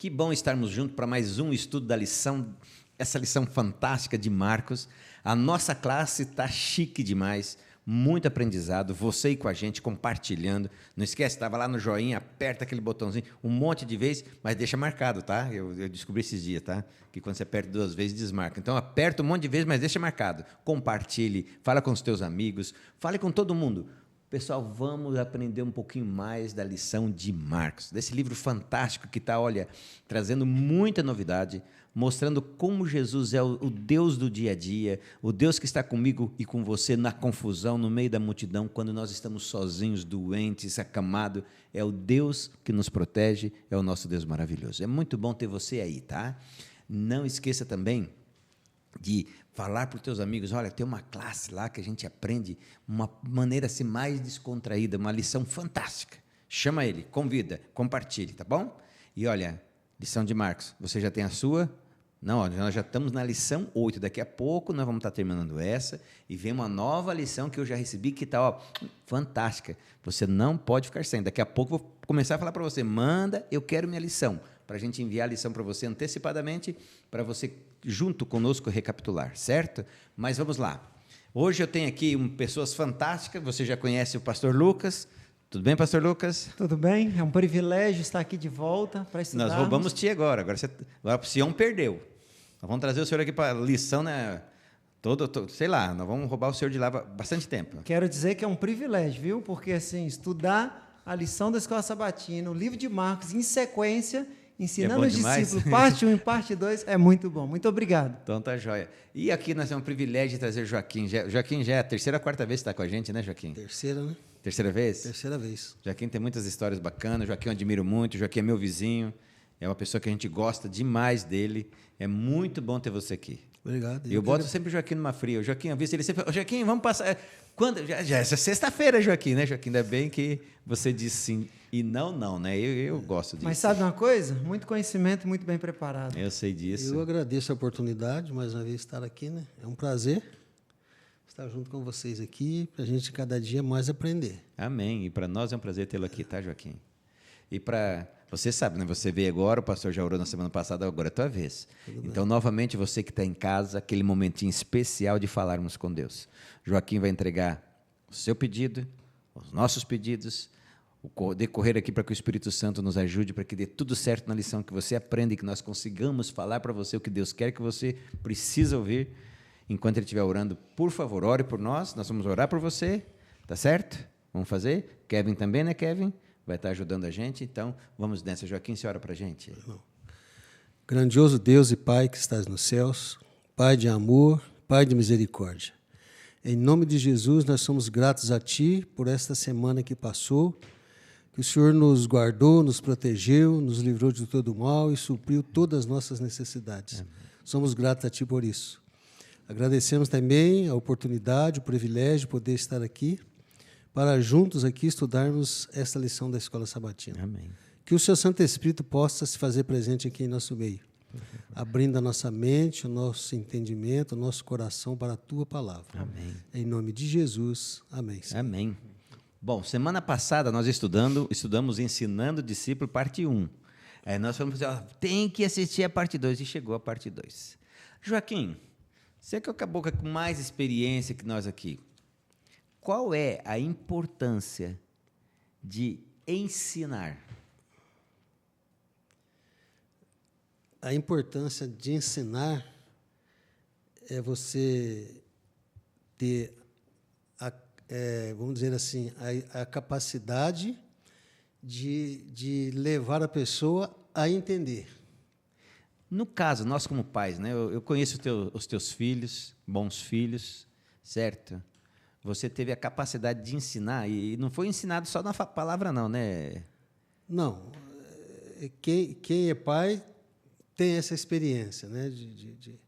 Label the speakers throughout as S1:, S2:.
S1: Que bom estarmos juntos para mais um estudo da lição, essa lição fantástica de Marcos. A nossa classe está chique demais, muito aprendizado, você aí com a gente, compartilhando. Não esquece, estava lá no joinha, aperta aquele botãozinho um monte de vezes, mas deixa marcado, tá? Eu descobri esses dias, tá? Que quando você aperta 2 vezes, desmarca. Então, aperta um monte de vezes, mas deixa marcado. Compartilhe, fala com os teus amigos, fale com todo mundo. Pessoal, vamos aprender um pouquinho mais da lição de Marcos, desse livro fantástico que está, olha, trazendo muita novidade, mostrando como Jesus é o Deus do dia a dia, o Deus que está comigo e com você na confusão, no meio da multidão, quando nós estamos sozinhos, doentes, acamados. É o Deus que nos protege, é o nosso Deus maravilhoso. É muito bom ter você aí, tá? Não esqueça também de falar para os teus amigos, olha, tem uma classe lá que a gente aprende uma maneira assim, mais descontraída, uma lição fantástica. Chama ele, convida, compartilhe, tá bom? E olha, lição de Marcos, você já tem a sua? Não, ó, nós já estamos na lição 8, daqui a pouco nós vamos estar terminando essa, e vem uma nova lição que eu já recebi, que está, ó, fantástica. Você não pode ficar sem, daqui a pouco eu vou começar a falar para você, manda, eu quero minha lição, para a gente enviar a lição para você antecipadamente, para você junto conosco recapitular, certo? Mas vamos lá. Hoje eu tenho aqui pessoas fantásticas, você já conhece o pastor Lucas. Tudo bem, pastor Lucas?
S2: Tudo bem, é um privilégio estar aqui de volta para estudar.
S1: Nós roubamos ti agora o Sião perdeu. Nós vamos trazer o senhor aqui para a lição, né? Sei lá, nós vamos roubar o senhor de lá bastante tempo.
S2: Quero dizer que é um privilégio, viu? Porque assim, estudar a lição da Escola Sabatina, o livro de Marcos em sequência, ensinando os discípulos, parte 1 e parte 2, é muito bom. Muito obrigado.
S1: Então tá joia. E aqui nós temos o privilégio de trazer Joaquim. Joaquim já é a terceira ou quarta vez que está com a gente, né, Joaquim?
S3: Terceira, né?
S1: Terceira vez?
S3: Terceira vez.
S1: Joaquim tem muitas histórias bacanas, Joaquim eu admiro muito, Joaquim é meu vizinho, é uma pessoa que a gente gosta demais dele. É muito bom ter você aqui.
S3: Obrigado.
S1: Eu boto sempre o Joaquim numa fria. O Joaquim, eu vi ele sempre fala, Joaquim, vamos passar. Quando? Já é sexta-feira, Joaquim, né, Joaquim? Ainda bem que você disse sim e não, né? Eu gosto disso.
S2: Mas sabe uma coisa? Muito conhecimento, muito bem preparado.
S1: Eu sei disso.
S3: Eu agradeço a oportunidade, mais uma vez, estar aqui, né? É um prazer estar junto com vocês aqui, para a gente cada dia mais aprender.
S1: Amém. E para nós é um prazer tê-lo aqui, tá, Joaquim? E para... Você sabe, né? Você veio agora, o pastor já orou na semana passada, agora é a tua vez. Então, novamente, você que está em casa, aquele momentinho especial de falarmos com Deus. Joaquim vai entregar o seu pedido, os nossos pedidos, o decorrer aqui para que o Espírito Santo nos ajude, para que dê tudo certo na lição que você aprenda e que nós consigamos falar para você o que Deus quer que você precisa ouvir. Enquanto ele estiver orando, por favor, ore por nós vamos orar por você, tá certo? Vamos fazer? Kevin também, né, Kevin? Vai estar ajudando a gente, então vamos nessa. Joaquim, você ora para a gente.
S3: Grandioso Deus e Pai que estás nos céus, Pai de amor, Pai de misericórdia. Em nome de Jesus, nós somos gratos a Ti por esta semana que passou, que o Senhor nos guardou, nos protegeu, nos livrou de todo o mal e supriu todas as nossas necessidades. Amém. Somos gratos a Ti por isso. Agradecemos também a oportunidade, o privilégio de poder estar aqui, para juntos aqui estudarmos esta lição da Escola Sabatina.
S1: Amém.
S3: Que o Seu Santo Espírito possa se fazer presente aqui em nosso meio, abrindo a nossa mente, o nosso entendimento, o nosso coração para a Tua Palavra.
S1: Amém.
S3: Em nome de Jesus. Amém. Senhor.
S1: Amém. Bom, semana passada nós estudamos Ensinando o Discípulo, parte 1. Aí nós falamos assim, tem que assistir a parte 2, e chegou a parte 2. Joaquim, você que acabou com mais experiência que nós aqui, qual é a importância de ensinar?
S3: A importância de ensinar é você ter, vamos dizer assim, a capacidade de levar a pessoa a entender.
S1: No caso, nós como pais, né, eu conheço os teus filhos, bons filhos, certo? Você teve a capacidade de ensinar, e não foi ensinado só na palavra, não, né?
S3: Não. Quem é pai tem essa experiência, né? De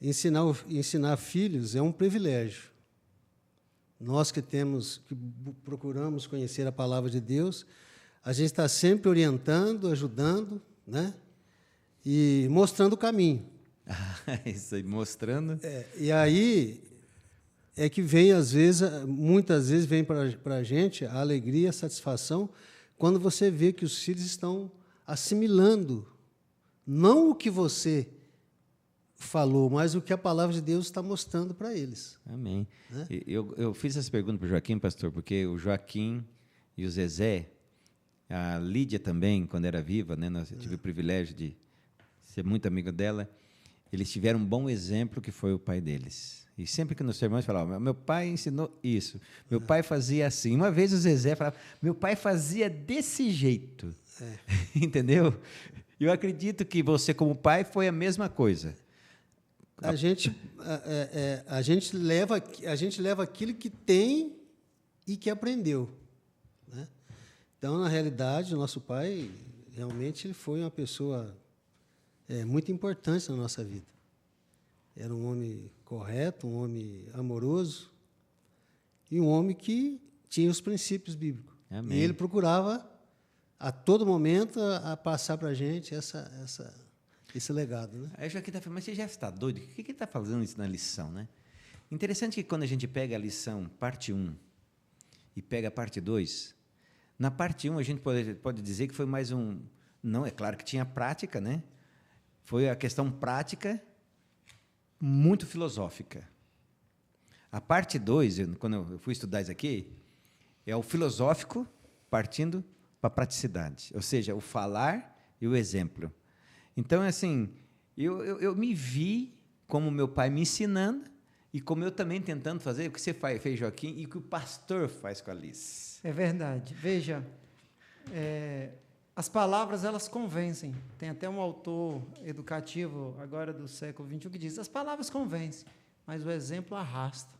S3: ensinar filhos é um privilégio. Nós que procuramos conhecer a palavra de Deus, a gente está sempre orientando, ajudando, né? E mostrando o caminho.
S1: Isso aí, mostrando.
S3: E aí é que vem, muitas vezes, vem para a gente a alegria, a satisfação, quando você vê que os filhos estão assimilando Não o que você falou, mas o que a palavra de Deus está mostrando para eles.
S1: Amém.
S3: Né?
S1: Eu fiz essa pergunta para o Joaquim, pastor, porque o Joaquim e o Zezé, a Lídia também, quando era viva, né, eu tive o privilégio de ser muito amigo dela, eles tiveram um bom exemplo que foi o pai deles. E sempre que nos sermões falavam, meu pai ensinou isso, meu pai fazia assim. Uma vez o Zezé falava, meu pai fazia desse jeito. Entendeu? Eu acredito que você, como pai, foi a mesma coisa.
S3: A gente leva aquilo que tem e que aprendeu. Né? Então, na realidade, o nosso pai, realmente, ele foi uma pessoa muito importante na nossa vida. Era um homem correto, um homem amoroso e um homem que tinha os princípios bíblicos.
S1: Amém.
S3: E ele procurava, a todo momento, a passar para a gente esse legado. Né?
S1: Aí o Joaquim está falando, mas você já está doido? O que ele está fazendo isso na lição? Né? Interessante que quando a gente pega a lição, parte 1, e pega a parte 2, na parte 1 a gente pode dizer que foi mais um... Não, é claro que tinha prática, né? Foi a questão prática muito filosófica. A parte 2, quando eu fui estudar isso aqui, é o filosófico partindo para a praticidade, ou seja, o falar e o exemplo. Então, assim, eu me vi como meu pai me ensinando e como eu também tentando fazer o que você fez, Joaquim, e o que o pastor faz com a Alice.
S2: É verdade. Veja, as palavras, elas convencem. Tem até um autor educativo, agora do século XXI, que diz, as palavras convencem, mas o exemplo arrasta.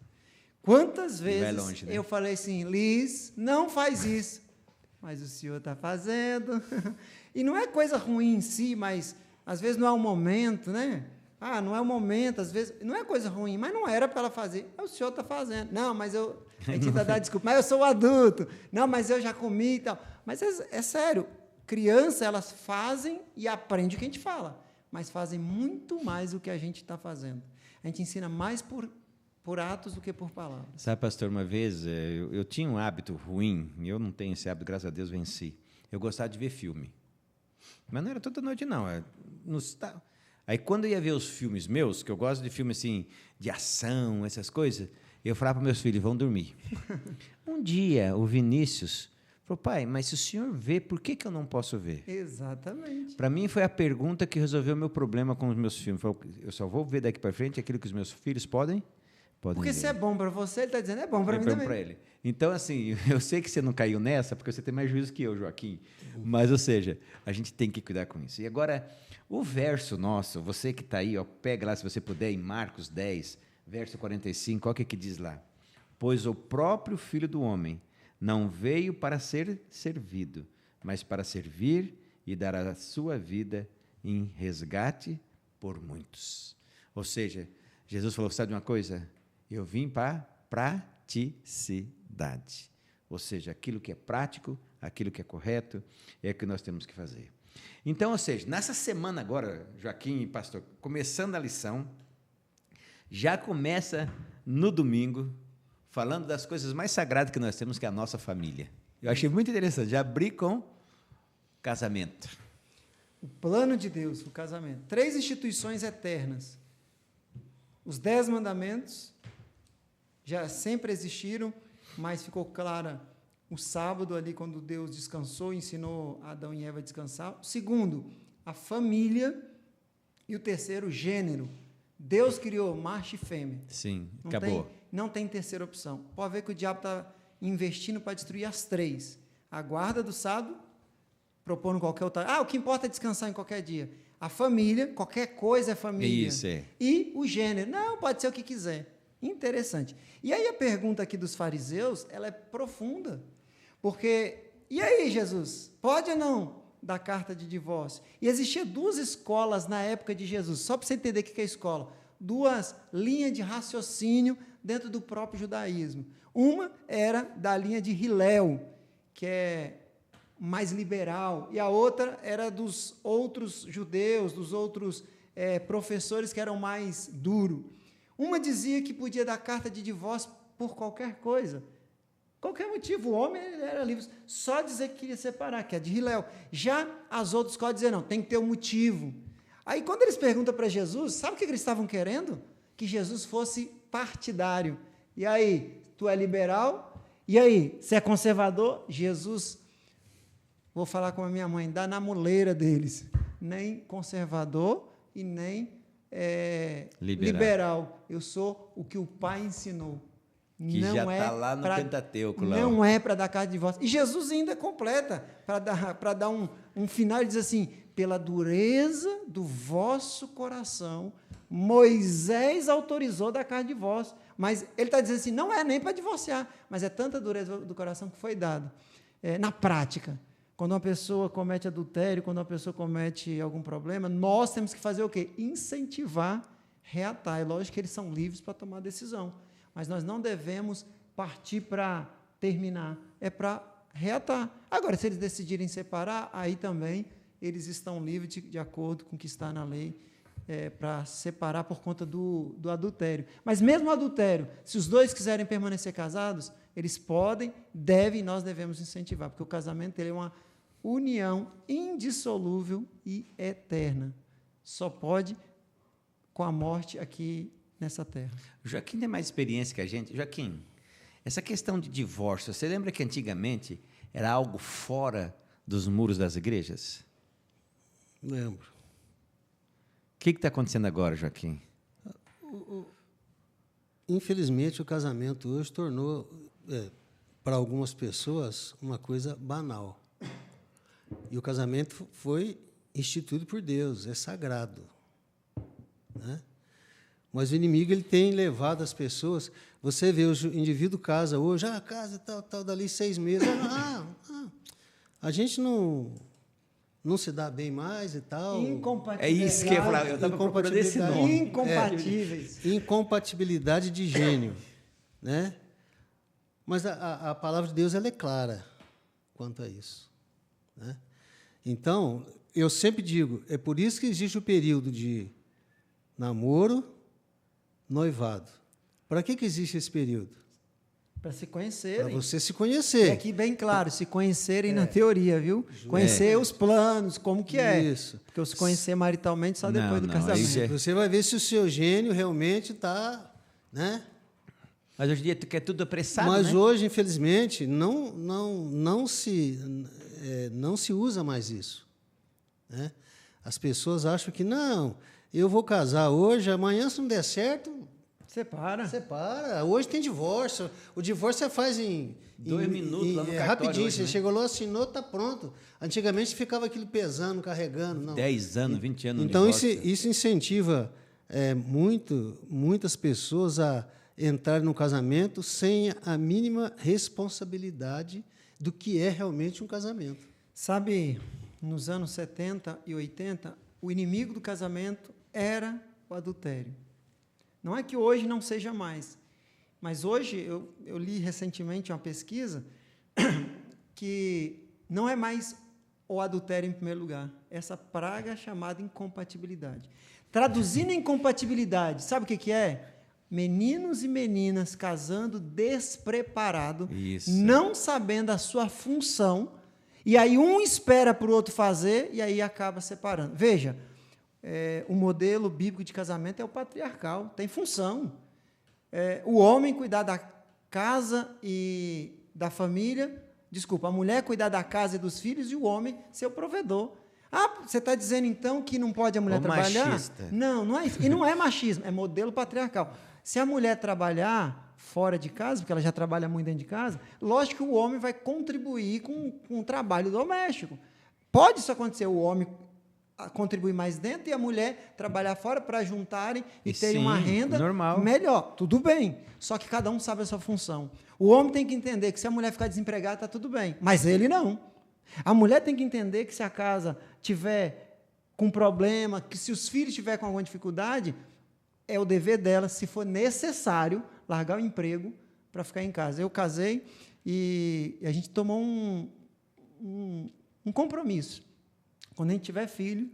S2: Quantas vezes
S1: longe, né?
S2: eu falei assim, Liz, não faz isso, mas o senhor está fazendo. E não é coisa ruim em si, mas às vezes não é o momento, né? Ah, não é o momento, às vezes, não é coisa ruim, mas não era para ela fazer. O senhor está fazendo. Não, mas a gente dá desculpa, mas eu sou adulto. Não, mas eu já comi e tal. Mas é sério, criança, elas fazem e aprendem o que a gente fala, mas fazem muito mais do que a gente está fazendo. A gente ensina mais por atos do que por palavras.
S1: Sabe, pastor, uma vez eu tinha um hábito ruim, e eu não tenho esse hábito, graças a Deus venci. Eu gostava de ver filme. Mas não era toda noite, não. Aí, quando eu ia ver os filmes meus, que eu gosto de filme assim, de ação, essas coisas, eu falava para meus filhos, vão dormir. Um dia, o Vinícius falou, pai, mas se o senhor vê, por que eu não posso ver?
S2: Exatamente.
S1: Para mim, foi a pergunta que resolveu o meu problema com os meus filmes. Eu só vou ver daqui para frente aquilo que os meus filhos podem
S2: Porque
S1: ver.
S2: se é bom para você, ele está dizendo, é bom para mim
S1: bom
S2: também.
S1: para ele. Então, assim, eu sei que você não caiu nessa, porque você tem mais juízo que eu, Joaquim. Mas, ou seja, a gente tem que cuidar com isso. E agora, o verso nosso, você que está aí, ó, pega lá, se você puder, em Marcos 10, verso 45, olha o que diz lá. Pois o próprio Filho do Homem não veio para ser servido, mas para servir e dar a sua vida em resgate por muitos. Ou seja, Jesus falou, sabe de uma coisa? Eu vim para praticidade. Ou seja, aquilo que é prático, aquilo que é correto, é o que nós temos que fazer. Então, ou seja, nessa semana agora, Joaquim e pastor, começando a lição, já começa no domingo, falando das coisas mais sagradas que nós temos, que é a nossa família. Eu achei muito interessante, já abri com casamento.
S2: O plano de Deus, o casamento. 3 instituições eternas. Os 10 mandamentos já sempre existiram, mas ficou clara o sábado ali, quando Deus descansou, ensinou Adão e Eva a descansar. O segundo, a família. E o terceiro, o gênero. Deus criou macho e fêmea.
S1: Sim, acabou.
S2: Não tem terceira opção. Pode ver que o diabo está investindo para destruir as 3. A guarda do sábado, propondo qualquer outra... o que importa é descansar em qualquer dia. A família, qualquer coisa é família.
S1: Isso, é.
S2: E o gênero. Não, pode ser o que quiser. Interessante. E aí a pergunta aqui dos fariseus, ela é profunda. Porque, e aí, Jesus, pode ou não dar carta de divórcio? E existia 2 escolas na época de Jesus, só para você entender o que é escola. 2 linhas de raciocínio dentro do próprio judaísmo. Uma era da linha de Hilel, que é mais liberal, e a outra era dos outros judeus, dos outros professores que eram mais duros. Uma dizia que podia dar carta de divórcio por qualquer coisa, qualquer motivo, o homem era livre, só dizer que queria separar, que é de Hilel. Já as outras escolas diziam, não, tem que ter um motivo. Aí, quando eles perguntam para Jesus, sabe o que eles estavam querendo? Que Jesus fosse partidário. E aí, tu é liberal? E aí, você é conservador? Jesus, vou falar com a minha mãe, dá na muleira deles. Nem conservador e nem liberal. Eu sou o que o Pai ensinou.
S1: Que não já está lá no Pentateuco.
S2: Não é para dar carta de divórcio. E Jesus ainda completa, para dar um final, ele diz assim, pela dureza do vosso coração, Moisés autorizou dar carta de divórcio. Mas ele está dizendo assim, não é nem para divorciar, mas é tanta dureza do coração que foi dado. Na prática, quando uma pessoa comete adultério, quando uma pessoa comete algum problema, nós temos que fazer o quê? Incentivar, reatar. É lógico que eles são livres para tomar decisão, mas nós não devemos partir para terminar, é para reatar. Agora, se eles decidirem separar, aí também eles estão livres de acordo com o que está na lei, para separar por conta do adultério. Mas mesmo o adultério, se os dois quiserem permanecer casados, eles podem, devem, nós devemos incentivar, porque o casamento ele é uma união indissolúvel e eterna. Só pode com a morte aqui nessa terra.
S1: O Joaquim tem mais experiência que a gente. Joaquim, essa questão de divórcio, você lembra que antigamente era algo fora dos muros das igrejas?
S3: Lembro.
S1: O que está acontecendo agora, Joaquim?
S3: Infelizmente, o casamento hoje tornou, para algumas pessoas, uma coisa banal. E o casamento foi instituído por Deus, é sagrado, né? Mas o inimigo ele tem levado as pessoas. Você vê, o indivíduo casa hoje, casa tal, dali 6 meses. A gente não se dá bem mais e tal.
S1: É isso que eu estava procurando esse nome.
S2: Incompatíveis.
S3: Incompatibilidade de gênio, né? Mas a palavra de Deus ela é clara quanto a isso, né? Então, eu sempre digo, é por isso que existe o período de namoro, noivado. Para que existe esse período?
S2: Para se conhecerem.
S3: Para você se conhecer.
S2: E aqui bem claro, se conhecerem na teoria, viu? Conhecer os planos, como que é.
S3: Isso.
S2: Porque se conhecer maritalmente só depois do casamento.
S3: Você vai ver se o seu gênio realmente está, né?
S1: Mas hoje em dia tu quer tudo apressado,
S3: Mas
S1: né?
S3: hoje, infelizmente, não se usa mais isso, né? As pessoas acham que, não, eu vou casar hoje, amanhã se não der certo... Separa. Hoje tem divórcio. O divórcio você faz em
S1: 2 minutos lá no cartório.
S3: Rapidinho,
S1: hoje,
S3: você
S1: né?
S3: chegou lá, assinou, está pronto. Antigamente ficava aquilo pesando, carregando. Não.
S1: 10 anos, 20 anos.
S3: Então, isso incentiva muitas pessoas a entrar no casamento sem a mínima responsabilidade do que é realmente um casamento.
S2: Sabe, nos anos 70 e 80, o inimigo do casamento era o adultério. Não é que hoje não seja mais, mas hoje eu li recentemente uma pesquisa que não é mais o adultério em primeiro lugar, essa praga chamada incompatibilidade. Traduzindo a incompatibilidade, sabe o que é? Meninos e meninas casando despreparado, não sabendo a sua função, e aí um espera para o outro fazer, e aí acaba separando. Veja, o modelo bíblico de casamento é o patriarcal, tem função. O homem cuidar da casa e da família, a mulher cuidar da casa e dos filhos, e o homem ser o provedor. Você está dizendo, então, que não pode a mulher trabalhar?
S1: Machista.
S2: Não é isso. E não é machismo, é modelo patriarcal. Se a mulher trabalhar fora de casa, porque ela já trabalha muito dentro de casa, lógico que o homem vai contribuir com o trabalho doméstico. Pode isso acontecer, o homem contribuir mais dentro e a mulher trabalhar fora para juntarem e terem uma renda
S1: normal.
S2: Melhor. Tudo bem, só que cada um sabe a sua função. O homem tem que entender que se a mulher ficar desempregada, está tudo bem, mas ele não. A mulher tem que entender que se a casa tiver com problema, que se os filhos tiverem com alguma dificuldade, é o dever dela, se for necessário, largar o emprego para ficar em casa. Eu casei e a gente tomou um compromisso. Quando a gente tiver filho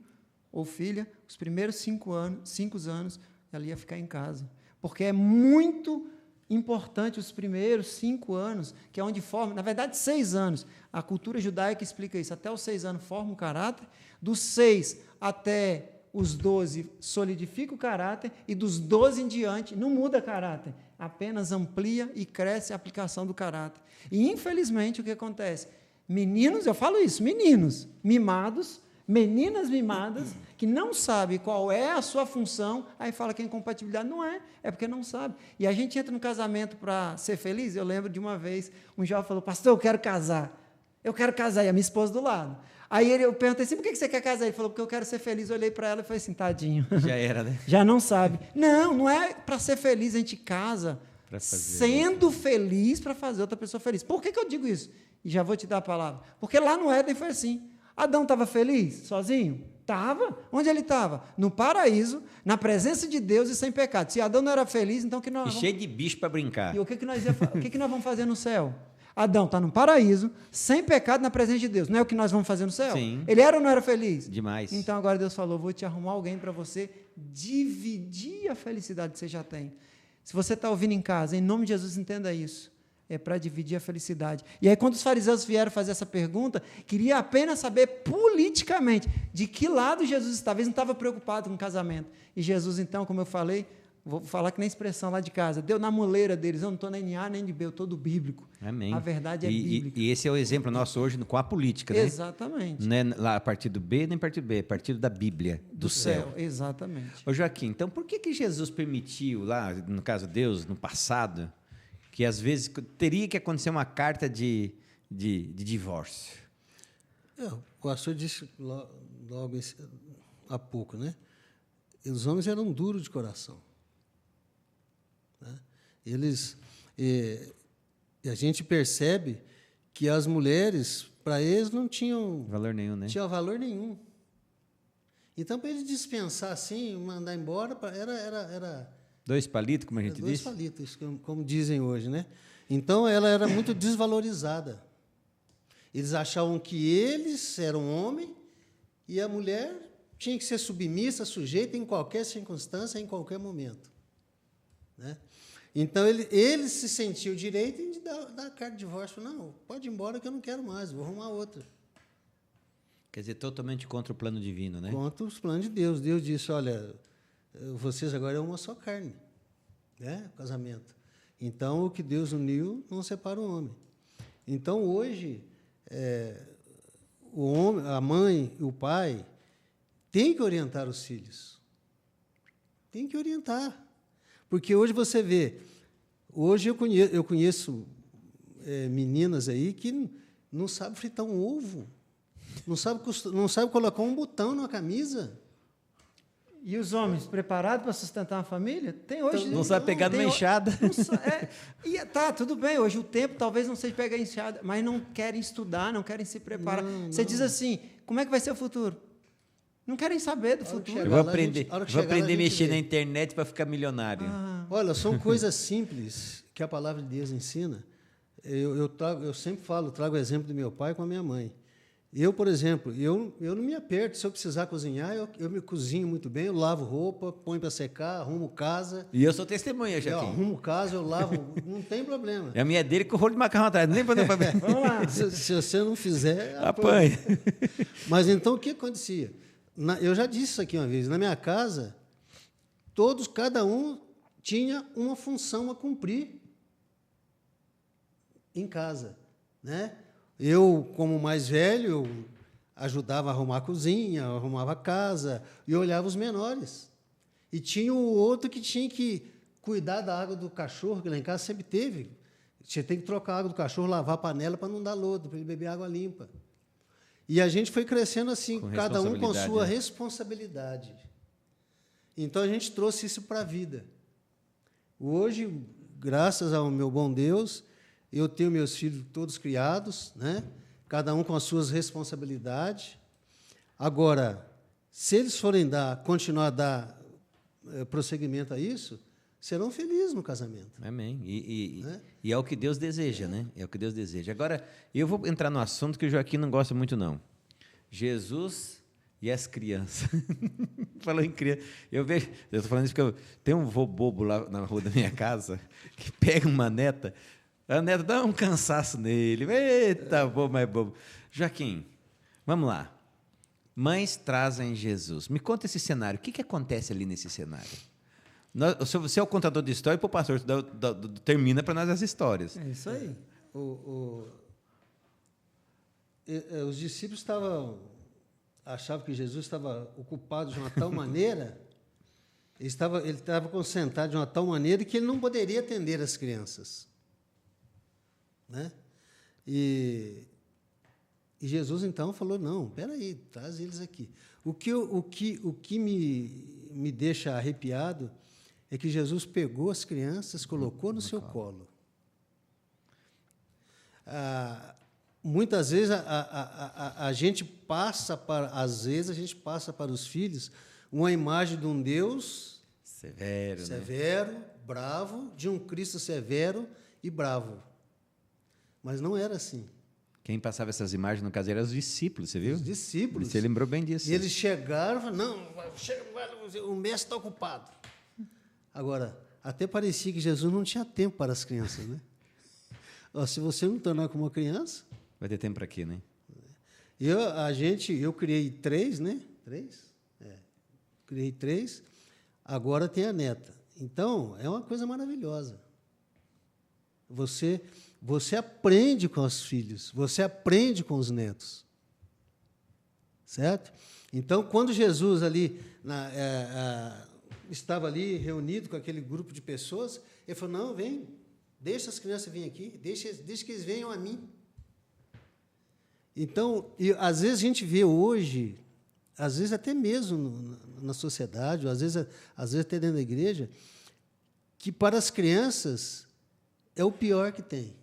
S2: ou filha, os primeiros 5 anos, ela ia ficar em casa. Porque é muito importante os primeiros 5 anos, que é onde forma, na verdade, 6 anos. A cultura judaica explica isso. Até os 6 anos forma um caráter. Dos 6 até os 12 solidifica o caráter e dos 12 em diante não muda caráter, apenas amplia e cresce a aplicação do caráter. E, infelizmente, o que acontece? Meninos, eu falo isso, meninos mimados, meninas mimadas, que não sabem qual é a sua função, aí fala que é incompatibilidade. Não é, é porque não sabe. E a gente entra no casamento para ser feliz. Eu lembro de uma vez, um jovem falou, pastor, eu quero casar, e a minha esposa do lado. Aí eu perguntei assim, por que você quer casar? Ele falou, porque eu quero ser feliz. Eu olhei para ela e falei assim, tadinho.
S1: Já era, né?
S2: Já não sabe. Não é para ser feliz, a gente casa sendo feliz para fazer outra pessoa feliz. Por que eu digo isso? E já vou te dar a palavra. Porque lá no Éden foi assim. Adão estava feliz, sozinho? Estava. Onde ele estava? No paraíso, na presença de Deus e sem pecado. Se Adão não era feliz, então o que nós vamos...
S1: cheio de bicho para brincar.
S2: E o que nós vamos fazer no céu? Adão está no paraíso, sem pecado, na presença de Deus. Não é o que nós vamos fazer no céu?
S1: Sim.
S2: Ele era ou não era feliz?
S1: Demais.
S2: Então agora Deus falou, vou te arrumar alguém para você dividir a felicidade que você já tem. Se você está ouvindo em casa, em nome de Jesus, entenda isso. É para dividir a felicidade. E aí, quando os fariseus vieram fazer essa pergunta, queria apenas saber politicamente de que lado Jesus estava. Eles não estavam preocupados com o casamento. E Jesus, então, como eu falei, vou falar que nem expressão lá de casa, deu na muleira deles. Eu não estou nem de A nem de B, eu estou do bíblico.
S1: Amém.
S2: A verdade é bíblica.
S1: E esse é o exemplo nosso hoje com a política, né?
S2: Exatamente.
S1: Não é lá a partir do B, nem a partir do B, é a partir da Bíblia, do céu.
S2: Exatamente.
S1: Ô Joaquim, então por que Jesus permitiu lá, no caso Deus, no passado, que às vezes teria que acontecer uma carta de divórcio?
S3: O pastor disse logo há pouco, né? Os homens eram duros de coração. Né? E a gente percebe que as mulheres, para eles, não tinham
S1: valor nenhum, né?
S3: Tinha valor nenhum. Então, para eles dispensar assim, mandar embora, era
S1: 2 palitos, como a gente diz?
S3: 2 palitos, como dizem hoje, né? Então, ela era muito desvalorizada. Eles achavam que eles eram homem e a mulher tinha que ser submissa, sujeita em qualquer circunstância, em qualquer momento. Né? Então, ele se sentiu direito de dar a carta de divórcio. Não, pode ir embora que eu não quero mais, vou arrumar outra.
S1: Quer dizer, totalmente contra o plano divino, né?
S3: Contra os planos de Deus. Deus disse, olha, vocês agora é uma só carne, né? Casamento. Então, o que Deus uniu, não separa o homem. Então, hoje, o homem, a mãe e o pai têm que orientar os filhos. Tem que orientar. Porque hoje você vê, hoje eu conheço meninas aí que não sabem fritar um ovo, não sabe colocar um botão numa camisa.
S2: E os homens preparados para sustentar uma família? Tem hoje.
S1: Não sabe pegar numa enxada.
S2: Tudo bem, hoje o tempo talvez não seja pegar enxada, mas não querem estudar, não querem se preparar. Você diz assim, como é que vai ser o futuro? Não querem saber do futuro.
S1: Eu vou aprender a mexer na internet para ficar milionário.
S3: Olha, são coisas simples que a palavra de Deus ensina. Eu sempre trago o exemplo do meu pai com a minha mãe. Eu, por exemplo, eu não me aperto. Se eu precisar cozinhar, eu me cozinho muito bem, eu lavo roupa, ponho para secar, arrumo casa.
S1: E eu sou testemunha, Joaquim.
S3: Eu arrumo casa, eu lavo, não tem problema.
S1: É a minha dele com o rolo de macarrão atrás, nem para
S2: Vamos lá.
S3: Se você não fizer,
S1: apanha.
S3: Mas então, o que acontecia? Eu já disse isso aqui uma vez. Na minha casa, cada um tinha uma função a cumprir em casa, né? Eu, como mais velho, eu ajudava a arrumar a cozinha, arrumava a casa e olhava os menores. E tinha o outro que tinha que cuidar da água do cachorro, que lá em casa sempre teve. Você tem que trocar a água do cachorro, lavar a panela para não dar lodo, para ele beber água limpa. E a gente foi crescendo assim, cada um com a sua responsabilidade. Então, a gente trouxe isso para a vida. Hoje, graças ao meu bom Deus, eu tenho meus filhos todos criados, né? Cada um com as suas responsabilidades. Agora, se eles forem continuar a dar prosseguimento a isso, serão felizes no casamento.
S1: Amém. E é o que Deus deseja, né? É o que Deus deseja. Agora, eu vou entrar no assunto que o Joaquim não gosta muito, não. Jesus e as crianças. Falou em criança. Eu estou falando isso porque tem um vô bobo lá na rua da minha casa que pega uma neta. A neta dá um cansaço nele. Eita, bobo, mais bobo. Joaquim, vamos lá. Mães trazem Jesus. Me conta esse cenário. O que acontece ali nesse cenário? Você é o contador de história, e o pastor termina para nós as histórias.
S2: É isso aí.
S3: Os discípulos achavam que Jesus estava ocupado de uma tal maneira, ele estava concentrado de uma tal maneira que ele não poderia atender as crianças, né? E Jesus então falou: não, espera aí, traz eles aqui. O que me deixa arrepiado é que Jesus pegou as crianças, colocou no seu colo. Muitas vezes a gente passa para os filhos uma imagem de um Deus severo, né? Bravo, de um Cristo severo e bravo. Mas não era assim.
S1: Quem passava essas imagens, no caso, eram os discípulos, você viu?
S3: Os discípulos.
S1: Você lembrou bem disso.
S3: E eles chegaram e falaram: não, o mestre está ocupado. Agora, até parecia que Jesus não tinha tempo para as crianças, né? Se você não tornar como uma criança...
S1: Vai ter tempo para quê, né?
S3: Eu criei 3, né? 3? Criei 3, agora tem a neta. Então, é uma coisa maravilhosa. Você aprende com os filhos, você aprende com os netos. Certo? Então, quando Jesus ali estava ali reunido com aquele grupo de pessoas, ele falou: não, vem, deixa as crianças virem aqui, deixa que eles venham a mim. Então, às vezes a gente vê hoje, às vezes até mesmo na sociedade, às vezes até dentro da igreja, que para as crianças é o pior que tem.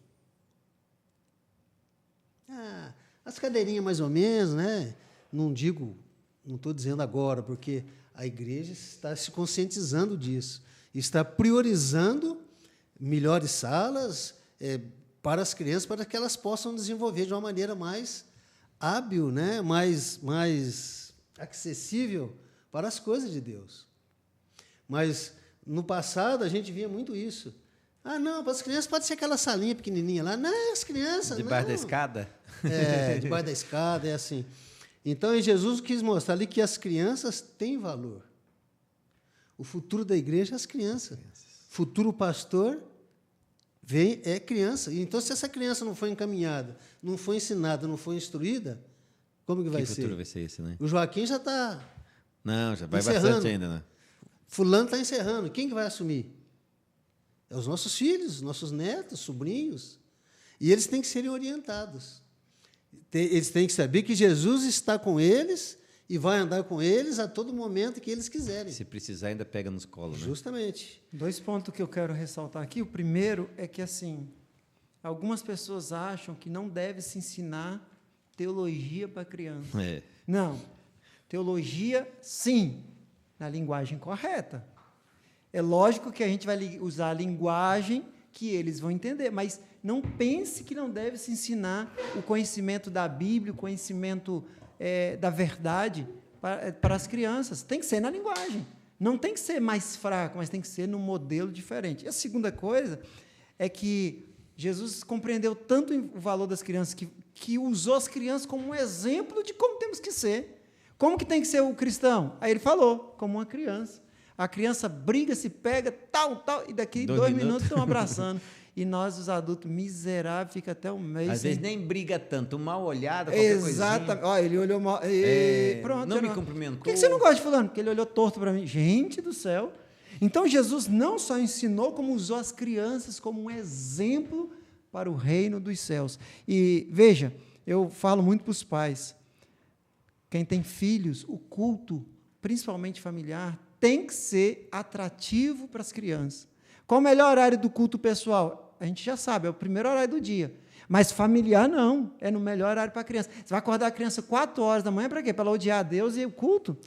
S3: As cadeirinhas mais ou menos, né? Não estou dizendo agora, porque a igreja está se conscientizando disso, está priorizando melhores salas para as crianças, para que elas possam desenvolver de uma maneira mais hábil, né? mais acessível para as coisas de Deus. Mas, no passado, a gente via muito isso. Não, para as crianças pode ser aquela salinha pequenininha lá. Não, as crianças,
S1: debaixo da escada?
S3: Debaixo da escada, é assim. Então, Jesus quis mostrar ali que as crianças têm valor. O futuro da igreja é as crianças. Futuro pastor é criança. Então, se essa criança não foi encaminhada, não foi ensinada, não foi instruída, como que vai ser? Que
S1: futuro vai ser esse, né?
S3: O Joaquim já está...
S1: Não, já vai bastante ainda, né?
S3: Fulano está encerrando. Quem que vai assumir? É os nossos filhos, nossos netos, sobrinhos. E eles têm que serem orientados. Eles têm que saber que Jesus está com eles e vai andar com eles a todo momento que eles quiserem.
S1: Se precisar, ainda pega nos colos, né?
S3: Justamente.
S2: 2 pontos que eu quero ressaltar aqui. O primeiro é que, assim, algumas pessoas acham que não deve se ensinar teologia para criança. Não. Teologia, sim, na linguagem correta. É lógico que a gente vai usar a linguagem que eles vão entender, mas não pense que não deve se ensinar o conhecimento da Bíblia, o conhecimento da verdade para as crianças. Tem que ser na linguagem. Não tem que ser mais fraco, mas tem que ser num modelo diferente. E a segunda coisa é que Jesus compreendeu tanto o valor das crianças que usou as crianças como um exemplo de como temos que ser. Como que tem que ser o cristão? Aí ele falou, como uma criança. A criança briga, se pega, tal, e daqui 2 minutos estão abraçando. E nós, os adultos, miseráveis, fica até um mês.
S1: Às vezes nem briga tanto, mal olhada, qualquer coisinha.
S2: Exatamente. Olha, ele olhou mal. Pronto.
S1: Não me cumprimentou.
S2: Por que você não gosta de fulano? Porque ele olhou torto para mim. Gente do céu. Então, Jesus não só ensinou, como usou as crianças como um exemplo para o reino dos céus. E, veja, eu falo muito para os pais. Quem tem filhos, o culto, principalmente familiar, tem que ser atrativo para as crianças. Qual o melhor horário do culto pessoal? A gente já sabe, é o primeiro horário do dia. Mas familiar, não. É no melhor horário para a criança. Você vai acordar a criança 4 horas da manhã para quê? Para ela odiar a Deus e o culto.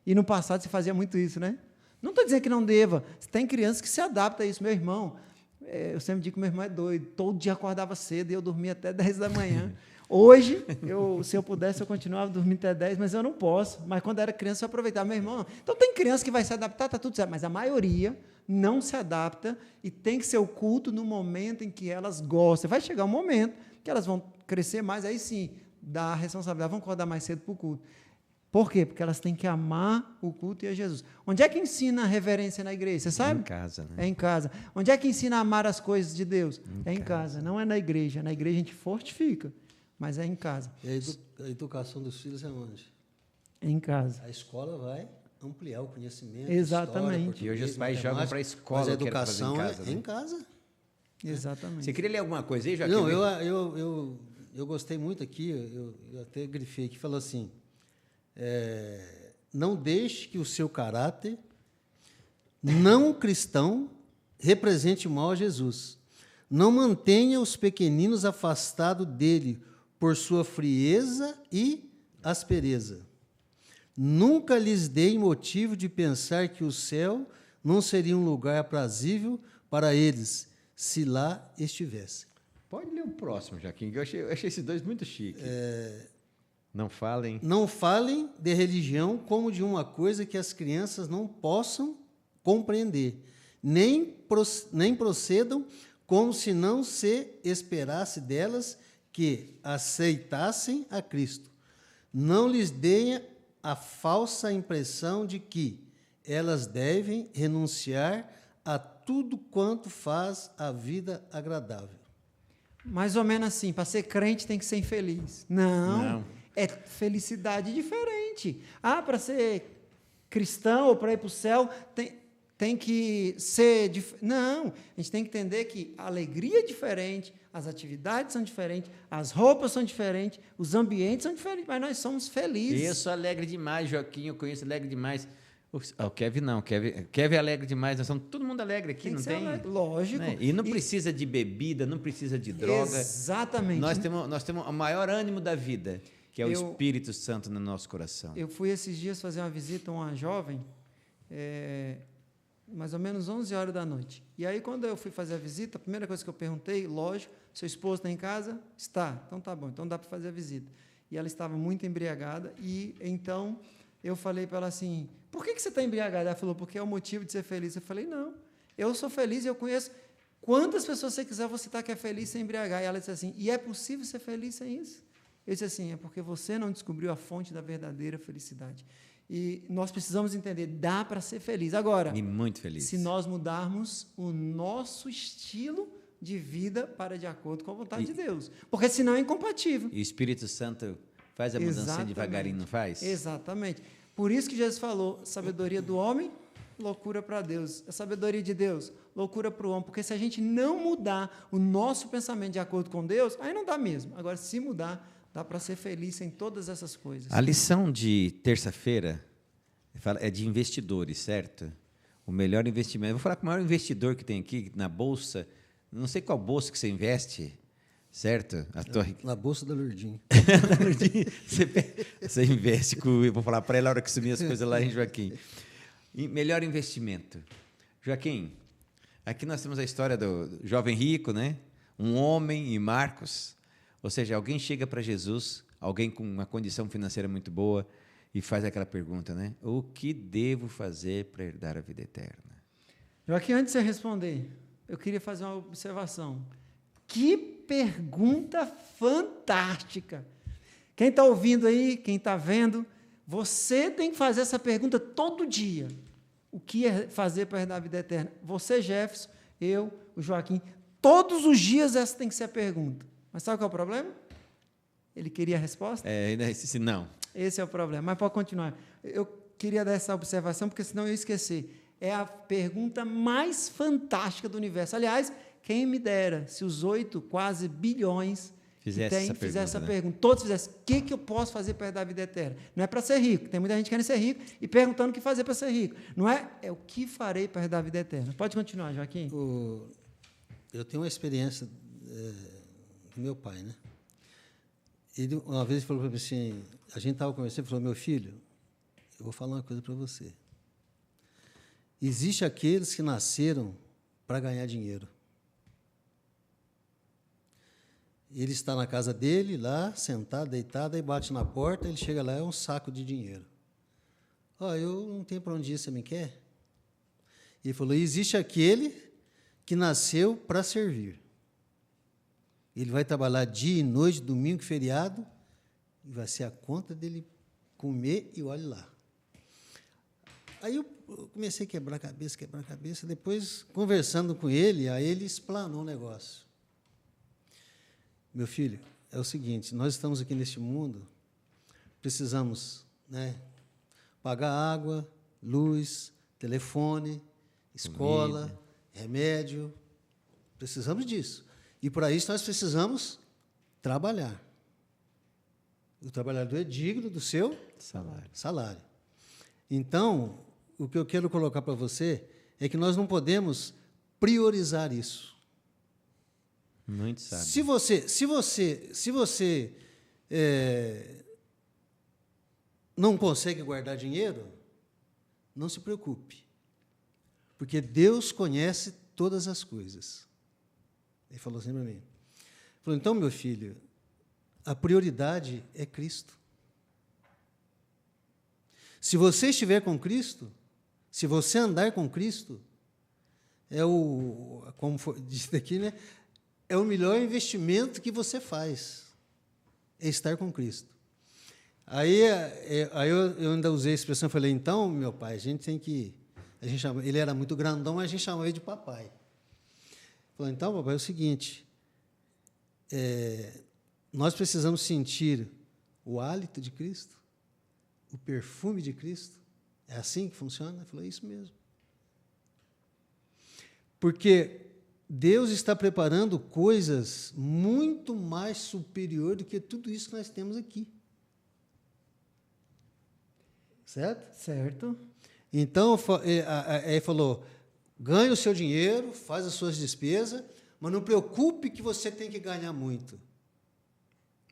S2: E no passado você fazia muito isso, né? Não estou dizendo que não deva. Tem crianças que se adaptam a isso. Meu irmão, eu sempre digo que meu irmão é doido. Todo dia acordava cedo e eu dormia até 10 da manhã. Hoje, se eu pudesse, eu continuava dormindo até 10, mas eu não posso. Mas quando era criança, eu aproveitava. Meu irmão, não. Então, tem criança que vai se adaptar, está tudo certo, mas a maioria não se adapta e tem que ser o culto no momento em que elas gostam. Vai chegar um momento que elas vão crescer mais, aí sim, dá a responsabilidade, vão acordar mais cedo para o culto. Por quê? Porque elas têm que amar o culto e a Jesus. Onde é que ensina a reverência na igreja? Você sabe?
S1: Em casa, né?
S2: É em casa. Onde é que ensina a amar as coisas de Deus? É em casa. Não é na igreja. Na igreja a gente fortifica, mas é em casa.
S3: E a educação dos filhos é onde?
S2: É em casa.
S3: A escola vai ampliar o conhecimento.
S2: Exatamente.
S3: História,
S1: E hoje os pais
S3: português,
S1: jogam para a
S3: matemática,
S1: escola.
S3: mas a
S1: o que era pra fazer
S3: educação
S1: em casa,
S3: é
S1: né?
S3: em casa.
S2: Exatamente.
S1: Você queria ler alguma coisa aí, Joaquim?
S3: Não, eu gostei muito aqui, eu até grifei aqui, falou assim, não deixe que o seu caráter não cristão represente mal a Jesus. Não mantenha os pequeninos afastados dele por sua frieza e aspereza. Nunca lhes dei motivo de pensar que o céu não seria um lugar aprazível para eles, se lá estivesse.
S1: Pode ler o próximo, Joaquim, que eu achei esses dois muito chiques. Não falem.
S3: Não falem de religião como de uma coisa que as crianças não possam compreender, nem procedam como se não se esperasse delas que aceitassem a Cristo. Não lhes deem a falsa impressão de que elas devem renunciar a tudo quanto faz a vida agradável.
S2: Mais ou menos assim, para ser crente tem que ser infeliz. Não.
S1: Não.
S2: É felicidade diferente. Ah, para ser cristão ou para ir para o céu tem que ser... Não, a gente tem que entender que a alegria é diferente, as atividades são diferentes, as roupas são diferentes, os ambientes são diferentes, mas nós somos felizes.
S1: Eu sou alegre demais, Joaquim, eu conheço alegre demais. O Kevin não, Kevin é alegre demais, nós somos todo mundo alegre aqui, não
S2: que ser
S1: tem?
S2: alegre, lógico.
S1: Né? E não precisa de bebida, não precisa de droga.
S2: Exatamente.
S1: Nós temos o maior ânimo da vida, que é o Espírito Santo no nosso coração.
S2: Eu fui esses dias fazer uma visita a uma jovem, mais ou menos 11 horas da noite. E aí, quando eu fui fazer a visita, a primeira coisa que eu perguntei, lógico, seu esposo está em casa? Está. Então, tá bom, então dá para fazer a visita. E ela estava muito embriagada, e então eu falei para ela assim, por que você está embriagada? Ela falou, porque é o motivo de ser feliz. Eu falei, não, eu sou feliz e eu conheço quantas pessoas você quiser você citar que é feliz sem embriagar. E ela disse assim, e é possível ser feliz sem isso? Eu disse assim, é porque você não descobriu a fonte da verdadeira felicidade. E nós precisamos entender, dá para ser feliz. Agora,
S1: E muito feliz.
S2: se nós mudarmos o nosso estilo de vida para de acordo com a vontade de Deus. Porque senão é incompatível.
S1: E o Espírito Santo faz a mudança
S2: Exatamente.
S1: devagarinho, não faz?
S2: Exatamente. Por isso que Jesus falou, sabedoria do homem, loucura para Deus. A sabedoria de Deus, loucura para o homem. Porque se a gente não mudar o nosso pensamento de acordo com Deus, aí não dá mesmo. Agora, se mudar, dá para ser feliz em todas essas coisas.
S1: A lição de terça-feira é de investidores, certo? O melhor investimento. Eu vou falar com o maior investidor que tem aqui na Bolsa. Não sei qual bolsa que você investe, certo?
S3: Na Bolsa da Lourdinha.
S1: Você investe com... Eu vou falar para ela a hora que sumir as coisas lá em Joaquim. Melhor investimento. Joaquim, aqui nós temos a história do jovem rico, né? Um homem e Marcos. Ou seja, alguém chega para Jesus, alguém com uma condição financeira muito boa, e faz aquela pergunta, né? O que devo fazer para herdar a vida eterna?
S2: Joaquim, antes de você responder, eu queria fazer uma observação. Que pergunta fantástica! Quem está ouvindo aí, quem está vendo, você tem que fazer essa pergunta todo dia. O que é fazer para herdar a vida eterna? Você, Jefferson, eu, o Joaquim, todos os dias essa tem que ser a pergunta. Mas sabe qual é o problema? Ele queria a resposta?
S1: Ainda disse não.
S2: Esse é o problema. Mas pode continuar. Eu queria dar essa observação, porque senão eu ia esquecer. É a pergunta mais fantástica do universo. Aliás, quem me dera se os 8, quase bilhões
S1: Fizesse
S2: fizessem essa
S1: né?
S2: pergunta. Todos fizessem. O que eu posso fazer para herdar a vida eterna? Não é para ser rico. Tem muita gente querendo ser rico e perguntando o que fazer para ser rico. Não é? É o que farei para herdar a vida eterna. Pode continuar, Joaquim.
S3: Eu tenho uma experiência do meu pai, né? Ele, uma vez, falou para mim assim, a gente estava conversando, ele falou, meu filho, eu vou falar uma coisa para você. Existem aqueles que nasceram para ganhar dinheiro. Ele está na casa dele, lá, sentado, deitado, aí bate na porta, ele chega lá, é um saco de dinheiro. Eu não tenho para onde ir, você me quer? Ele falou, existe aquele que nasceu para servir. Ele vai trabalhar dia e noite, domingo e feriado, e vai ser a conta dele comer e olhe lá. Aí eu comecei a quebrar a cabeça, depois, conversando com ele, aí ele explanou o negócio. Meu filho, é o seguinte, nós estamos aqui neste mundo, precisamos, né, pagar água, luz, telefone, escola, comida, remédio, precisamos disso. E, para isso, nós precisamos trabalhar. O trabalhador é digno do seu salário. Então, o que eu quero colocar para você é que nós não podemos priorizar isso.
S1: Muito sábio.
S3: Se você não consegue guardar dinheiro, não se preocupe, porque Deus conhece todas as coisas. Ele falou assim para mim. Ele falou, então, meu filho, a prioridade é Cristo. Se você estiver com Cristo, se você andar com Cristo, como disse aqui, né? É o melhor investimento que você faz, é estar com Cristo. Aí eu ainda usei a expressão, falei, então, meu pai, ele era muito grandão, mas a gente chamava ele de papai. Falei, então, papai, é o seguinte, nós precisamos sentir o hálito de Cristo, o perfume de Cristo. É assim que funciona? Ele falou, é isso mesmo. Porque Deus está preparando coisas muito mais superior do que tudo isso que nós temos aqui. Certo?
S2: Certo.
S3: Então, ele falou, ganhe o seu dinheiro, faz as suas despesas, mas não preocupe que você tem que ganhar muito.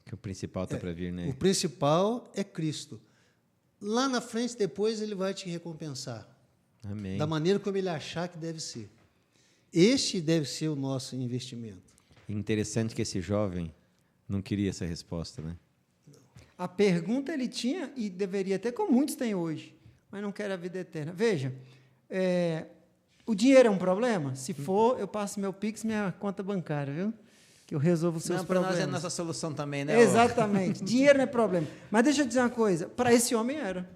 S1: Que o principal está para vir, né?
S3: O principal é Cristo. Lá na frente, depois, ele vai te recompensar.
S1: Amém.
S3: Da maneira como ele achar que deve ser. Este deve ser o nosso investimento.
S1: Interessante que esse jovem não queria essa resposta, né?
S2: A pergunta ele tinha e deveria ter, como muitos têm hoje, mas não quer a vida eterna. Veja, o dinheiro é um problema? Se for, eu passo meu Pix, minha conta bancária, viu? Que eu resolvo os seus problemas.
S1: Para nós é a nossa solução também, né?
S2: Exatamente. Dinheiro não é problema. Mas deixa eu dizer uma coisa, para esse homem era.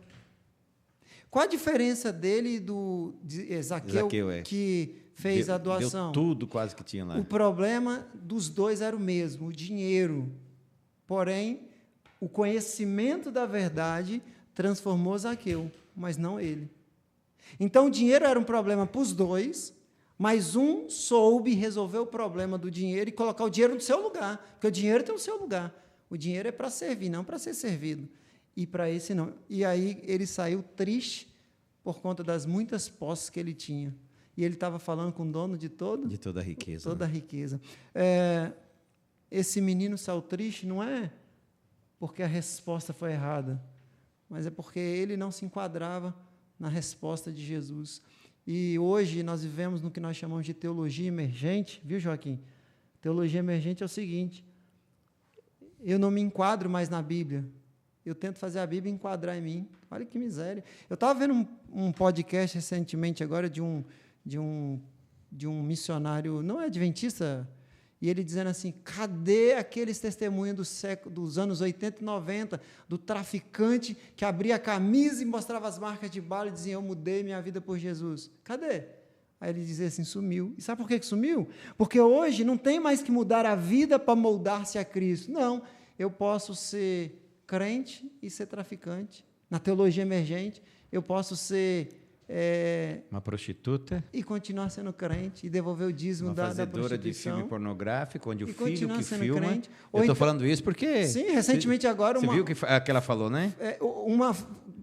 S2: Qual a diferença dele de Zaqueu que fez a doação?
S1: Deu tudo quase que tinha lá.
S2: O problema dos dois era o mesmo, o dinheiro. Porém, o conhecimento da verdade transformou Zaqueu, mas não ele. Então, o dinheiro era um problema para os dois, mas um soube resolver o problema do dinheiro e colocar o dinheiro no seu lugar, porque o dinheiro tem o seu lugar. O dinheiro é para servir, não para ser servido. E para esse não. E aí ele saiu triste por conta das muitas posses que ele tinha. E ele estava falando com o dono de toda
S1: a riqueza.
S2: Toda a riqueza. Esse menino saiu triste, não é porque a resposta foi errada, mas é porque ele não se enquadrava na resposta de Jesus. E hoje nós vivemos no que nós chamamos de teologia emergente, viu, Joaquim? Teologia emergente é o seguinte: eu não me enquadro mais na Bíblia, eu tento fazer a Bíblia enquadrar em mim. Olha que miséria. Eu estava vendo um podcast recentemente agora de um missionário, não é adventista, e ele dizendo assim, cadê aqueles testemunhos dos anos 80 e 90, do traficante que abria a camisa e mostrava as marcas de bala e dizia, eu mudei minha vida por Jesus. Cadê? Aí ele dizia assim, sumiu. E sabe por que sumiu? Porque hoje não tem mais que mudar a vida para moldar-se a Cristo. Não, eu posso ser crente e ser traficante. Na teologia emergente, eu posso ser...
S1: uma prostituta
S2: e continuar sendo crente e devolver o dízimo da prostituição. Uma fazedora
S1: de filme pornográfico, onde o filho que filma...
S2: Crente.
S1: Eu estou falando isso porque...
S2: Sim, recentemente agora...
S1: Você viu que ela falou, né?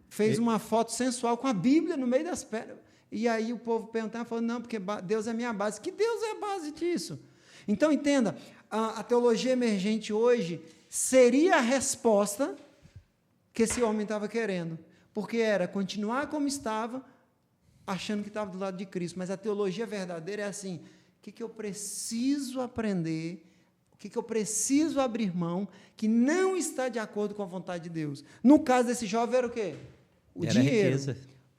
S2: Fez uma foto sensual com a Bíblia no meio das pernas. E aí o povo perguntava, falou, não, porque Deus é minha base. Que Deus é a base disso? Então, entenda, a teologia emergente hoje seria a resposta que esse homem estava querendo. Porque era continuar como estava, achando que estava do lado de Cristo. Mas a teologia verdadeira é assim, o que eu preciso aprender, o que eu preciso abrir mão, que não está de acordo com a vontade de Deus. No caso desse jovem era o quê? O dinheiro. Riqueza.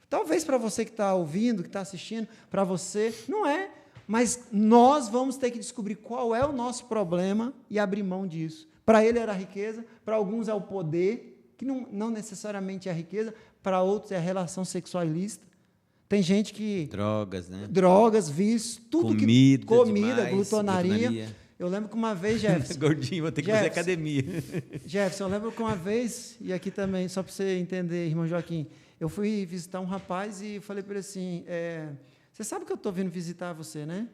S2: Talvez para você que está ouvindo, que está assistindo, para você, não é. Mas nós vamos ter que descobrir qual é o nosso problema e abrir mão disso. Para ele era a riqueza, para alguns é o poder, que não necessariamente é a riqueza, para outros é a relação sexual ilícita. Tem gente que...
S1: Drogas, né?
S2: Drogas, vícios, tudo comida,
S1: demais,
S2: glutonaria. Eu lembro que uma vez, Jefferson...
S1: Gordinho, vou ter que fazer academia.
S2: Jefferson, eu lembro que uma vez, e aqui também, só para você entender, irmão Joaquim, eu fui visitar um rapaz e falei para ele assim, você sabe que eu estou vindo visitar você, né?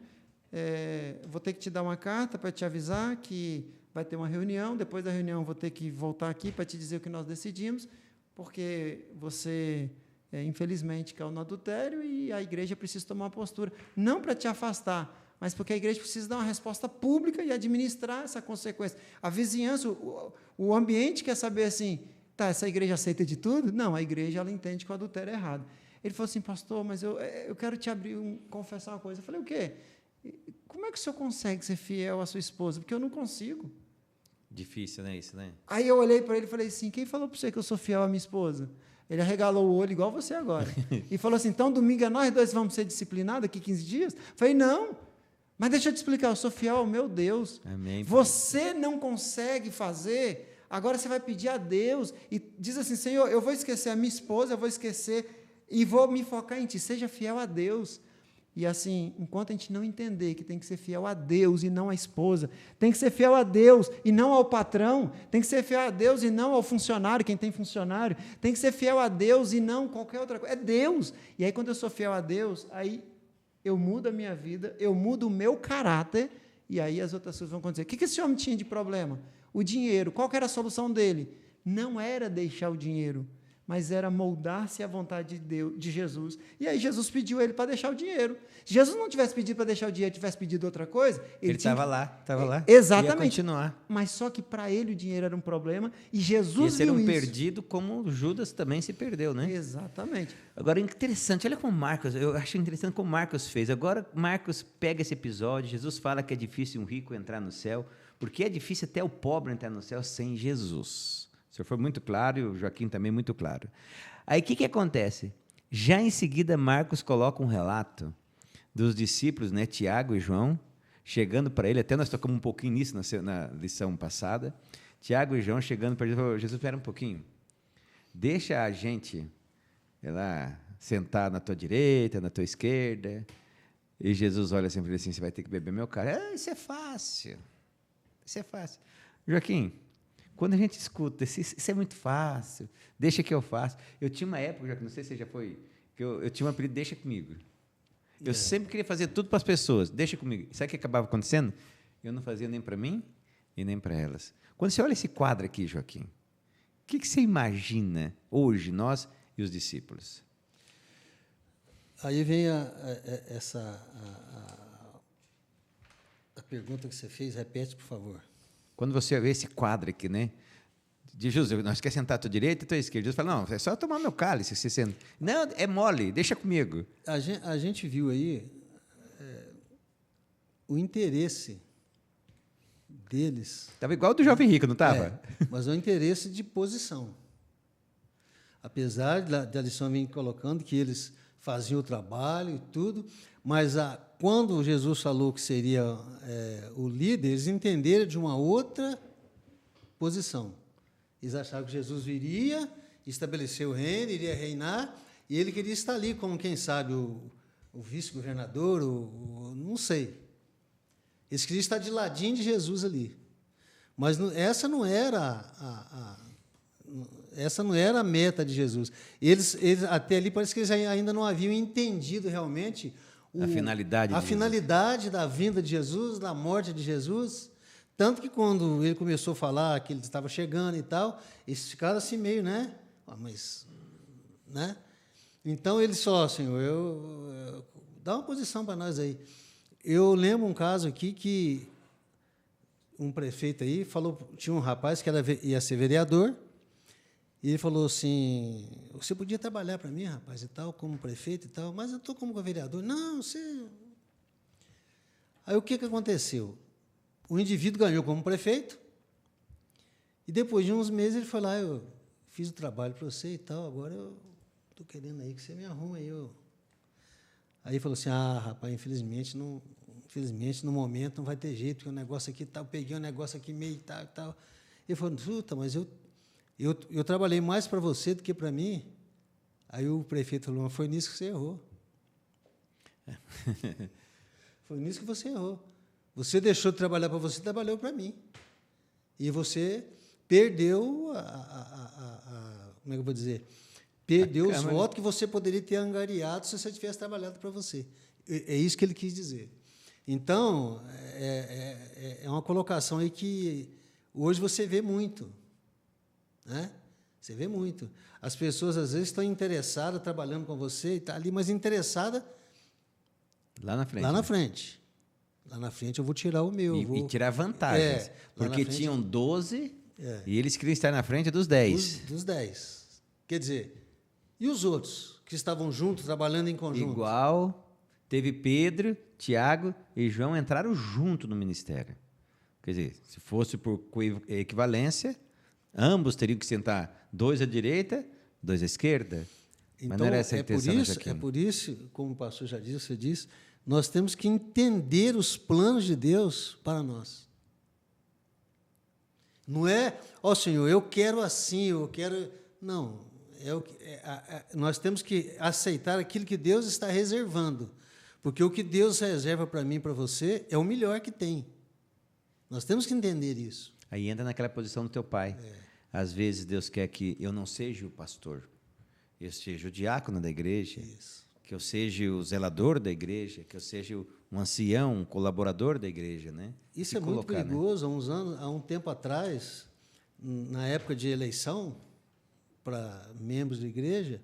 S2: Vou ter que te dar uma carta para te avisar que vai ter uma reunião, depois da reunião vou ter que voltar aqui para te dizer o que nós decidimos, porque você, infelizmente, caiu no adultério e a igreja precisa tomar uma postura, não para te afastar, mas porque a igreja precisa dar uma resposta pública e administrar essa consequência. A vizinhança, o ambiente quer saber assim, tá, essa igreja aceita de tudo? Não, a igreja ela entende que o adultério é errado. Ele falou assim, pastor, mas eu quero te confessar uma coisa. Eu falei, o quê? Como é que o senhor consegue ser fiel à sua esposa? Porque eu não consigo.
S1: Difícil, né, isso, né?
S2: Aí eu olhei para ele e falei assim, quem falou para você que eu sou fiel à minha esposa? Ele arregalou o olho, igual você agora, e falou assim, então domingo nós dois vamos ser disciplinados aqui 15 dias? Eu falei, não, mas deixa eu te explicar, eu sou fiel ao meu Deus.
S1: Amém.
S2: Você não consegue fazer, agora você vai pedir a Deus, e diz assim, Senhor, eu vou esquecer a minha esposa, eu vou esquecer, e vou me focar em Ti, seja fiel a Deus. E assim, enquanto a gente não entender que tem que ser fiel a Deus e não à esposa, tem que ser fiel a Deus e não ao patrão, tem que ser fiel a Deus e não ao funcionário, quem tem funcionário, tem que ser fiel a Deus e não qualquer outra coisa, é Deus. E aí, quando eu sou fiel a Deus, aí eu mudo a minha vida, eu mudo o meu caráter, e aí as outras pessoas vão dizer, o que esse homem tinha de problema? O dinheiro, qual que era a solução dele? Não era deixar o dinheiro, mas era moldar-se à vontade de Deus, de Jesus. E aí Jesus pediu ele para deixar o dinheiro. Se Jesus não tivesse pedido para deixar o dinheiro, tivesse pedido outra coisa,
S1: ele estava lá.
S2: Exatamente.
S1: Ia continuar.
S2: Mas só que para ele o dinheiro era um problema e Jesus
S1: viu
S2: isso.
S1: Ia ser perdido como Judas também se perdeu, né?
S2: Exatamente.
S1: Agora, interessante, olha como Marcos, eu achei interessante como Marcos fez. Agora, Marcos pega esse episódio, Jesus fala que é difícil um rico entrar no céu, porque é difícil até o pobre entrar no céu sem Jesus. O senhor foi muito claro e o Joaquim também muito claro. Aí, o que acontece? Já em seguida, Marcos coloca um relato dos discípulos, né, Tiago e João, chegando para ele, até nós tocamos um pouquinho nisso na lição passada, Tiago e João chegando para ele, falou, Jesus, espera um pouquinho, deixa a gente lá, sentar na tua direita, na tua esquerda, e Jesus olha sempre assim, você vai ter que beber meu cálice. Isso é fácil, Joaquim, quando a gente escuta, isso é muito fácil, deixa que eu faço. Eu tinha uma época, Joaquim, não sei se você já foi, que eu tinha um apelido, deixa comigo. Eu sempre queria fazer tudo para as pessoas, deixa comigo. Sabe o que acabava acontecendo? Eu não fazia nem para mim e nem para elas. Quando você olha esse quadro aqui, Joaquim, o que você imagina hoje, nós e os discípulos?
S3: Aí vem a pergunta que você fez, repete, por favor.
S1: Quando você vê esse quadro aqui, né? De Jesus, nós quer sentar à tua direita e à tua esquerda. Jesus fala, não, é só tomar meu cálice. Você senta. Não, é mole, deixa comigo.
S3: A gente viu aí o interesse deles.
S1: Estava igual do jovem rico, não estava?
S3: Mas o interesse de posição. Apesar da lição vir colocando que eles faziam o trabalho e tudo, mas quando Jesus falou que seria o líder, eles entenderam de uma outra posição. Eles achavam que Jesus viria, estabelecer o reino, iria reinar, e ele queria estar ali como, quem sabe, o vice-governador, não sei. Eles queriam estar de ladinho de Jesus ali. Mas essa não era a meta de Jesus. Eles até ali, parece que eles ainda não haviam entendido realmente
S1: a finalidade
S3: da vinda de Jesus, da morte de Jesus. Tanto que quando ele começou a falar que ele estava chegando e tal, eles ficaram assim meio, né? Mas, né? Então, ele só, Senhor, dá uma posição para nós aí. Eu lembro um caso aqui que um prefeito aí falou, tinha um rapaz que ia ser vereador, e ele falou assim, você podia trabalhar para mim, rapaz, e tal, como prefeito e tal, mas eu estou como vereador. Não, você... Aí, o que aconteceu? O indivíduo ganhou como prefeito, e depois de uns meses ele foi lá, eu fiz o trabalho para você e tal, agora eu estou querendo aí que você me arruma aí. Aí ele falou assim, rapaz, infelizmente, no momento não vai ter jeito, porque o negócio aqui, eu peguei um negócio aqui meio e tal. Ele falou, puta, mas eu Eu trabalhei mais para você do que para mim. Aí o prefeito falou, mas foi nisso que você errou. Foi nisso que você errou. Você deixou de trabalhar para você, trabalhou para mim. E você perdeu como é que eu vou dizer? Perdeu os votos que você poderia ter angariado se você tivesse trabalhado para você. É isso que ele quis dizer. Então, é uma colocação aí que hoje você vê muito. Né? Você vê muito. As pessoas, às vezes, estão interessadas, trabalhando com você, e está ali, mas interessada
S1: lá na frente.
S3: Lá na frente. Lá na frente eu vou tirar o meu.
S1: E tirar vantagens. Porque frente, tinham 12 e eles queriam estar na frente dos 10.
S3: Dos 10. Quer dizer, e os outros que estavam juntos, trabalhando em conjunto?
S1: Igual, teve Pedro, Tiago e João entraram junto no ministério. Quer dizer, se fosse por equivalência, ambos teriam que sentar 2 à direita, 2 à esquerda.
S3: Então,
S1: mas não era essa a intenção,
S3: é por isso, como o pastor já disse, você disse, nós temos que entender os planos de Deus para nós. Não é, ó Senhor, eu quero assim, eu quero... Não, nós temos que aceitar aquilo que Deus está reservando. Porque o que Deus reserva para mim e para você é o melhor que tem. Nós temos que entender isso.
S1: Aí entra naquela posição do teu pai. Às vezes Deus quer que eu não seja o pastor, eu seja o diácono da igreja, que eu seja o zelador da igreja, que eu seja um ancião, um colaborador da igreja, né?
S3: Isso é muito perigoso. Né? Há um tempo atrás, na época de eleição para membros da igreja,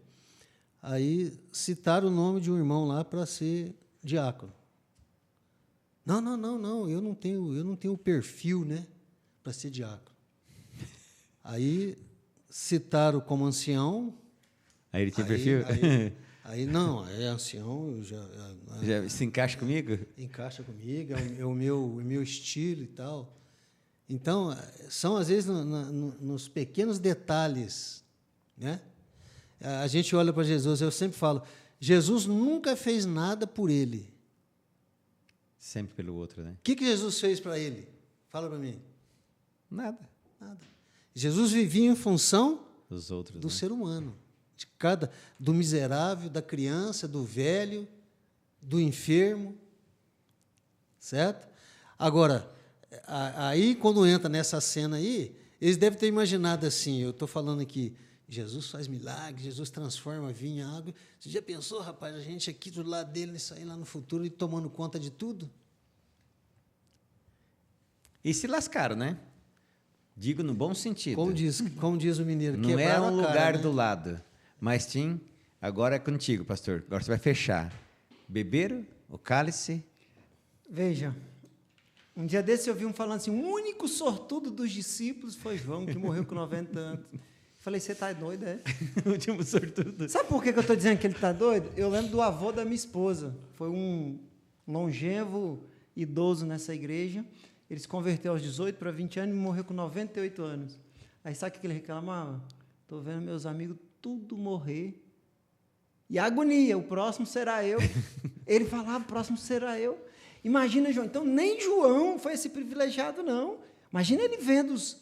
S3: aí citaram o nome de um irmão lá para ser diácono. Não, eu não tenho o perfil, né, para ser diácono. Aí citaram como ancião.
S1: Aí ele tinha perfil?
S3: Aí não, é ancião,
S1: já se encaixa comigo?
S3: Encaixa comigo, é o meu estilo e tal. Então, são às vezes nos pequenos detalhes, né? A gente olha para Jesus, eu sempre falo, Jesus nunca fez nada por ele.
S1: Sempre pelo outro, né?
S3: O que Jesus fez para ele? Fala para mim.
S1: Nada.
S3: Jesus vivia em função
S1: dos outros,
S3: do
S1: né?
S3: ser humano. Do miserável, da criança, do velho, do enfermo, certo? Agora, aí quando entra nessa cena aí, eles devem ter imaginado assim, eu estou falando aqui, Jesus faz milagres, Jesus transforma vinho em água. Você já pensou, rapaz, a gente aqui do lado dele, isso aí lá no futuro, e tomando conta de tudo?
S1: E se lascaram, né? Digo no bom sentido.
S3: Como diz o mineiro,
S1: não era um lugar,
S3: né?
S1: do lado. Mas, Tim, agora é contigo, pastor. Agora você vai fechar. Beberam o cálice.
S2: Veja, um dia desse eu vi um falando assim, o único sortudo dos discípulos foi João, que morreu com 90 anos. Falei, você está doido, é?
S1: O último sortudo.
S2: Sabe por que eu estou dizendo que ele está doido? Eu lembro do avô da minha esposa. Foi um longevo idoso nessa igreja. Ele se converteu aos 18 para 20 anos e morreu com 98 anos. Aí sabe o que ele reclamava? Estou vendo meus amigos tudo morrer. E a agonia, o próximo será eu. Ele falava, o próximo será eu. Imagina, João. Então, nem João foi esse privilegiado, não. Imagina ele vendo os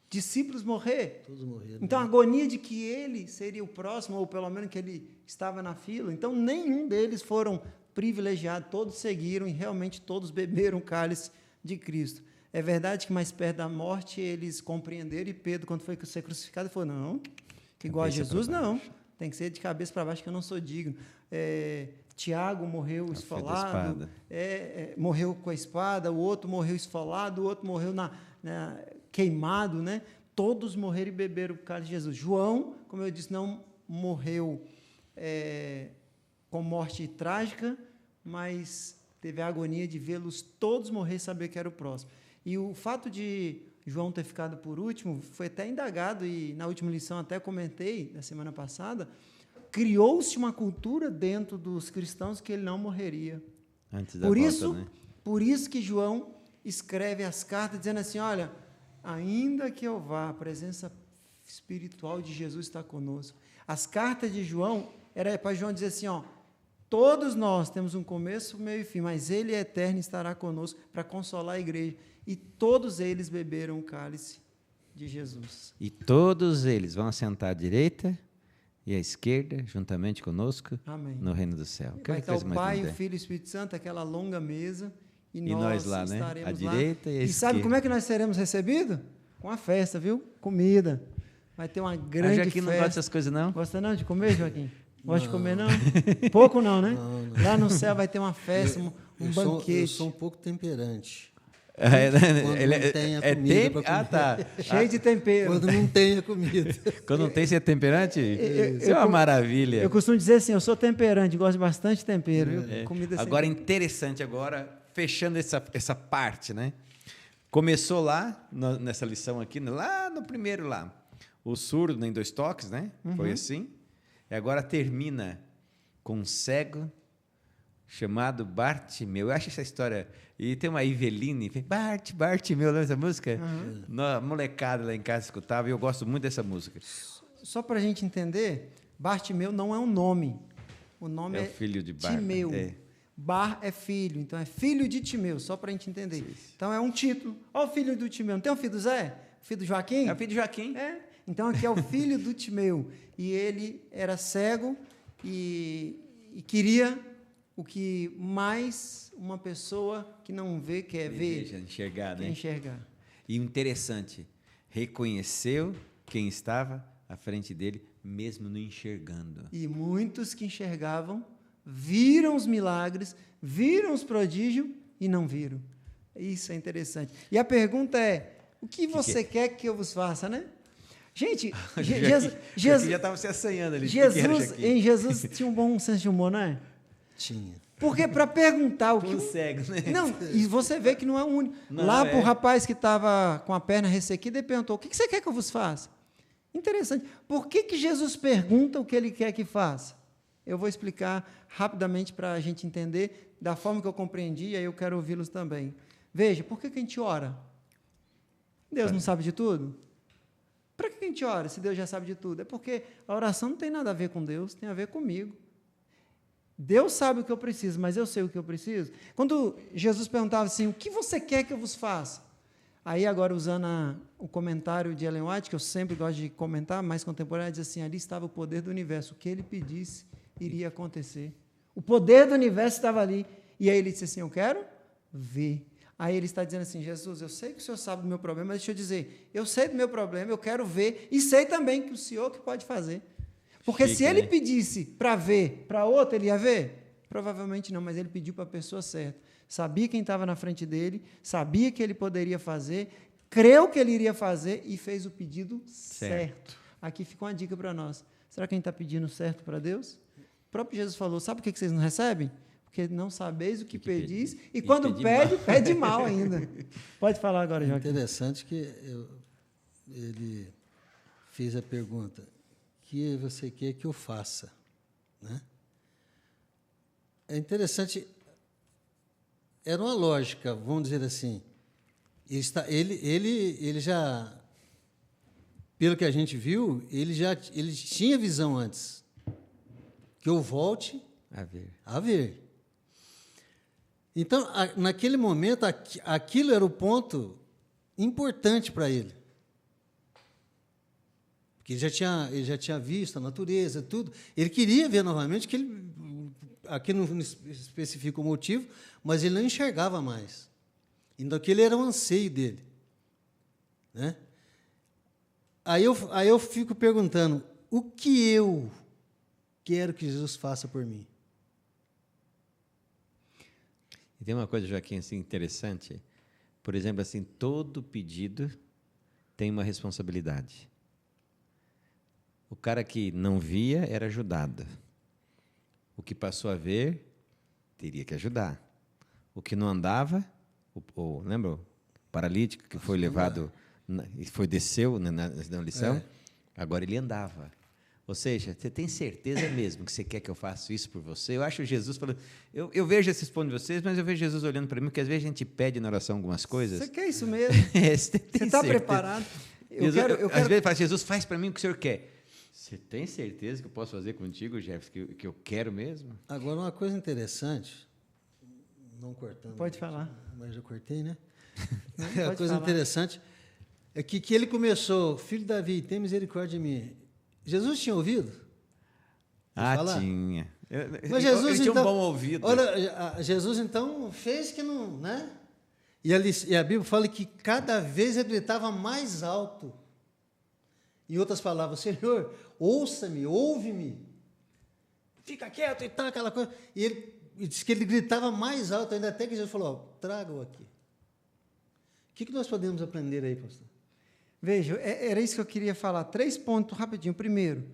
S2: discípulos morrer.
S3: Todos morreram.
S2: Então, a agonia de que ele seria o próximo, ou pelo menos que ele estava na fila. Então, nenhum deles foram privilegiados. Todos seguiram e realmente todos beberam o cálice de Cristo. É verdade que mais perto da morte eles compreenderam, e Pedro, quando foi ser crucificado, falou, não, que igual a Jesus, não. Tem que ser de cabeça para baixo, que eu não sou digno. Tiago morreu esfolado, morreu com a espada, o outro morreu esfolado, o outro morreu queimado, né? Todos morreram e beberam o cálice de Jesus. João, como eu disse, não morreu com morte trágica, mas teve a agonia de vê-los todos morrer e saber que era o próximo. E o fato de João ter ficado por último foi até indagado, e na última lição até comentei, na semana passada, criou-se uma cultura dentro dos cristãos que ele não morreria.
S1: Antes da volta, né?
S2: Por isso que João escreve as cartas dizendo assim, olha, ainda que eu vá, a presença espiritual de Jesus está conosco. As cartas de João, era para João dizer assim, ó, todos nós temos um começo, meio e fim, mas ele é eterno e estará conosco para consolar a igreja. E todos eles beberam o cálice de Jesus.
S1: E todos eles vão assentar à direita e à esquerda, juntamente conosco,
S2: Amém.
S1: no reino do céu. Que
S2: Vai estar
S1: coisa
S2: o
S1: mais
S2: Pai,
S1: linda.
S2: o Filho e o Espírito Santo, aquela longa mesa, e
S1: nós lá, né?
S2: estaremos
S1: À
S2: lá.
S1: direita e à
S2: E sabe
S1: esquerda.
S2: como é que nós seremos recebidos? Com a festa, viu? Comida. Vai ter uma
S1: A
S2: grande
S1: Joaquim não gosta
S2: festa.
S1: dessas coisas, não?
S2: Gosta não de comer, Joaquim? Gosta de comer, não? Pouco não, né?
S3: Não.
S2: Lá no céu vai ter uma festa, um
S3: Eu
S2: banquete.
S3: sou um pouco temperante.
S2: Né?
S3: Quando não tem a comida pra comer.
S1: Ah, tá.
S2: Cheio de tempero.
S3: Quando não tem a comida.
S1: Quando não tem, você é temperante? Isso é
S2: eu-
S1: uma maravilha.
S2: Eu costumo dizer assim, eu sou temperante, gosto bastante de tempero. Viu?
S1: É.
S2: Comida sem
S1: Agora,
S2: tempero.
S1: interessante, agora, fechando essa parte, né? Começou lá, nessa lição aqui, lá no primeiro lá, o surdo em 2 toques, né? Foi assim. E agora termina com um cego chamado Bartimeu. Eu acho essa história... E tem uma Iveline, Bartimeu, lembra essa música? Na molecada lá em casa escutava, e eu gosto muito dessa música.
S2: Só para a gente entender, Bartimeu não é um nome. O nome
S1: É
S2: é,
S1: o filho de Bar.
S2: Timeu.
S1: É.
S2: Bar é filho, então é filho de Timeu, só para a gente entender. Então é um título. Olha o filho do Timeu. Não tem o filho do Zé? O filho do Joaquim?
S1: É o filho de Joaquim.
S2: É. Então aqui é o filho do Timeu. E ele era cego e queria o que mais uma pessoa que não vê quer ver,
S1: Deseja enxergar,
S2: quer
S1: né?
S2: enxergar.
S1: E o interessante, reconheceu quem estava à frente dele, mesmo não enxergando.
S2: E muitos que enxergavam viram os milagres, viram os prodígios e não viram. Isso é interessante. E a pergunta é: o que você quer que eu vos faça, né? Gente,
S1: Jesus já estava se assanhando ali.
S2: em Jesus tinha um bom senso de humor, não é?
S3: Tinha.
S2: Porque para perguntar o que.
S1: Consegue, né?
S2: Não, e você vê que não é o único.
S1: Não,
S2: Lá
S1: é.
S2: para o rapaz que estava com a perna ressequida, ele perguntou: o que você quer que eu vos faça? Interessante. Por que Jesus pergunta o que ele quer que faça? Eu vou explicar rapidamente para a gente entender da forma que eu compreendi, e aí eu quero ouvi-los também. Veja, por que a gente ora? Deus não sabe de tudo? Para que a gente ora se Deus já sabe de tudo? É porque a oração não tem nada a ver com Deus, tem a ver comigo. Deus sabe o que eu preciso, mas eu sei o que eu preciso. Quando Jesus perguntava assim, o que você quer que eu vos faça? Aí agora usando o comentário de Ellen White, que eu sempre gosto de comentar, mais contemporâneo, diz assim, ali estava o poder do universo, o que ele pedisse iria acontecer. O poder do universo estava ali. E aí ele disse assim, eu quero ver. Aí ele está dizendo assim, Jesus, eu sei que o Senhor sabe do meu problema, mas deixa eu dizer, eu sei do meu problema, eu quero ver, e sei também que o Senhor que pode fazer. Porque
S1: Chique,
S2: se ele
S1: né?
S2: pedisse para ver, para outro ele ia ver? Provavelmente não, mas ele pediu para a pessoa certa. Sabia quem estava na frente dele, sabia que ele poderia fazer, creu que ele iria fazer e fez o pedido certo. Aqui fica uma dica para nós. Será que a gente está pedindo certo para Deus? O próprio Jesus falou, sabe por que vocês não recebem? Porque não sabeis o que pedis, e quando pede mal ainda. Pode falar agora, Joaquim.
S3: Interessante que ele fez a pergunta, o que você quer que eu faça? Né? É interessante, era uma lógica, vamos dizer assim, ele já, pelo que a gente viu, ele tinha visão antes, que eu volte a ver. Então, naquele momento, aquilo era o ponto importante para ele. Porque ele já tinha visto a natureza, tudo. Ele queria ver novamente, aqui não especifica o motivo, mas ele não enxergava mais. Então, aquele era o anseio dele. Né? Aí eu fico perguntando, o que eu quero que Jesus faça por mim?
S1: E tem uma coisa, Joaquim, assim, interessante. Por exemplo, assim, todo pedido tem uma responsabilidade. O cara que não via era ajudado. O que passou a ver teria que ajudar. O que não andava, lembra o paralítico que foi levado e desceu na lição? Agora ele andava. Ou seja, você tem certeza mesmo que você quer que eu faça isso por você? Eu acho Jesus falando... Eu vejo esses pontos de vocês, mas eu vejo Jesus olhando para mim, porque às vezes a gente pede na oração algumas coisas.
S2: Você quer isso mesmo?
S1: Você
S2: está preparado?
S1: Eu quero... Às vezes fala, Jesus, faz para mim o que o senhor quer. Você tem certeza que eu posso fazer contigo, Jefferson, que eu quero mesmo?
S3: Agora, uma coisa interessante, não cortando...
S2: Pode falar.
S3: Mas já cortei, né?
S2: Não,
S3: Uma
S2: pode
S3: coisa
S2: falar.
S3: interessante, É que ele começou, filho de Davi, tem misericórdia de mim. Jesus tinha ouvido? Falar?
S1: Tinha.
S3: Mas Jesus
S1: ele tinha
S3: então,
S1: um bom ouvido.
S3: Olha, Jesus então fez que não, né? E a Bíblia fala que cada vez ele gritava mais alto. Em outras palavras, Senhor, ouça-me, ouve-me. Fica quieto e tal, aquela coisa. E diz que ele gritava mais alto ainda, até que Jesus falou, traga-o aqui. O que nós podemos aprender aí, pastor?
S2: Veja, era isso que eu queria falar. 3 pontos rapidinho. Primeiro,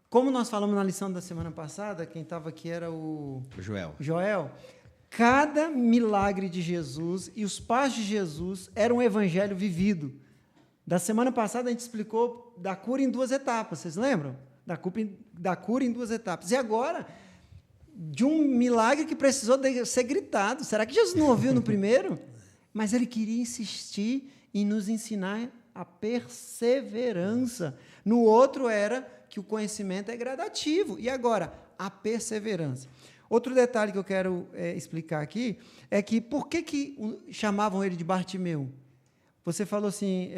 S2: como nós falamos na lição da semana passada, quem estava aqui era o Joel. Cada milagre de Jesus e os passos de Jesus era um evangelho vivido. Da semana passada a gente explicou da cura em 2 etapas, vocês lembram? Da cura em 2 etapas. E agora, de um milagre que precisou ser gritado. Será que Jesus não ouviu no primeiro? Mas ele queria insistir em nos ensinar a perseverança. No outro era que o conhecimento é gradativo. E agora, a perseverança. Outro detalhe que eu quero explicar aqui é que por que chamavam ele de Bartimeu? Você falou assim,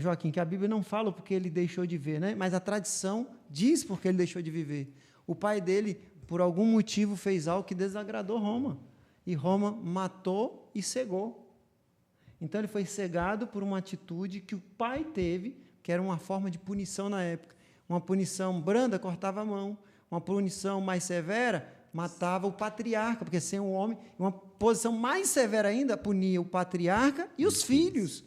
S2: Joaquim, que a Bíblia não fala porque ele deixou de ver, né? Mas a tradição diz porque ele deixou de viver. O pai dele, por algum motivo, fez algo que desagradou Roma. E Roma matou e cegou. Então, ele foi cegado por uma atitude que o pai teve, que era uma forma de punição na época. Uma punição branda, cortava a mão. Uma punição mais severa, matava o patriarca, porque sem um homem, uma posição mais severa ainda, punia o patriarca e os filhos.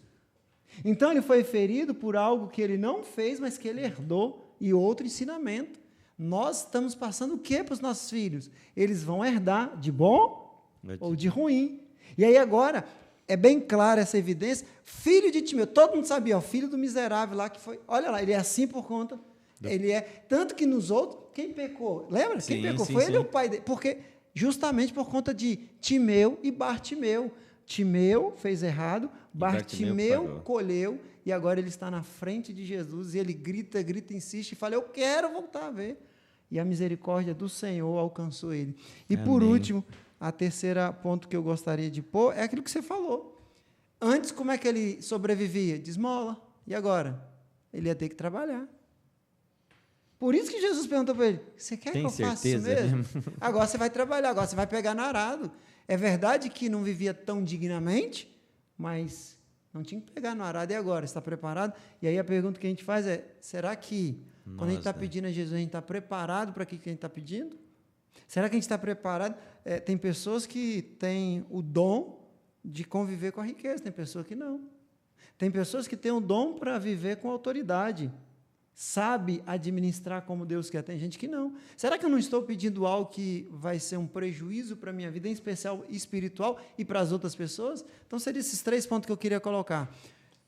S2: Então, ele foi ferido por algo que ele não fez, mas que ele herdou, e outro ensinamento. Nós estamos passando o quê para os nossos filhos? Eles vão herdar de bom ou de ruim. E aí, agora, é bem clara essa evidência. Filho de Timeu, todo mundo sabia, o filho do miserável lá, que foi, olha lá, ele é assim por conta, ele é, tanto que nos outros, quem pecou? Lembra? Quem pecou? Foi ele ou o pai dele? Porque, justamente por conta de Timeu e Bartimeu. Timeu fez errado, Bartimeu colheu, e agora ele está na frente de Jesus, e ele grita, insiste, e fala, eu quero voltar a ver. E a misericórdia do Senhor alcançou ele. E, por último, a terceira ponto que eu gostaria de pôr é aquilo que você falou. Antes, como é que ele sobrevivia? De esmola. E agora? Ele ia ter que trabalhar. Por isso que Jesus perguntou para ele, você quer que eu faça isso mesmo? Agora você vai trabalhar, agora você vai pegar no arado. É verdade que não vivia tão dignamente, mas não tinha que pegar no arado. E agora? Está preparado? E aí a pergunta que a gente faz é, será que quando a gente está pedindo a Jesus, a gente está preparado para aquilo que a gente está pedindo? Será que a gente está preparado? Tem pessoas que têm o dom de conviver com a riqueza, tem pessoas que não. Tem pessoas que têm o dom para viver com autoridade. Sabe administrar como Deus quer. Tem gente que não. Será que eu não estou pedindo algo que vai ser um prejuízo para a minha vida, em especial espiritual, e para as outras pessoas? Então, seriam esses 3 pontos que eu queria colocar.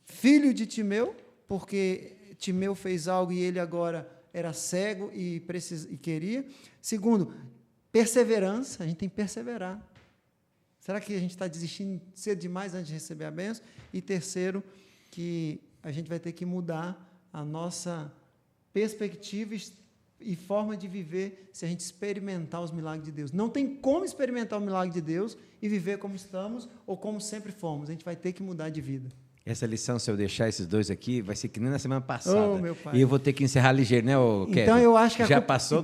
S2: Filho de Timeu, porque Timeu fez algo e ele agora era cego e queria. Segundo, perseverança. A gente tem que perseverar. Será que a gente está desistindo cedo demais antes de receber a bênção? E terceiro, que a gente vai ter que mudar a nossa perspectiva e forma de viver se a gente experimentar os milagres de Deus. Não tem como experimentar o milagre de Deus e viver como estamos ou como sempre fomos. A gente vai ter que mudar de vida.
S1: Essa lição, se eu deixar esses 2 aqui, vai ser que nem na semana passada.
S2: Oh, meu pai.
S1: E eu vou ter que encerrar ligeiro, né, Kevin?
S2: Então eu acho que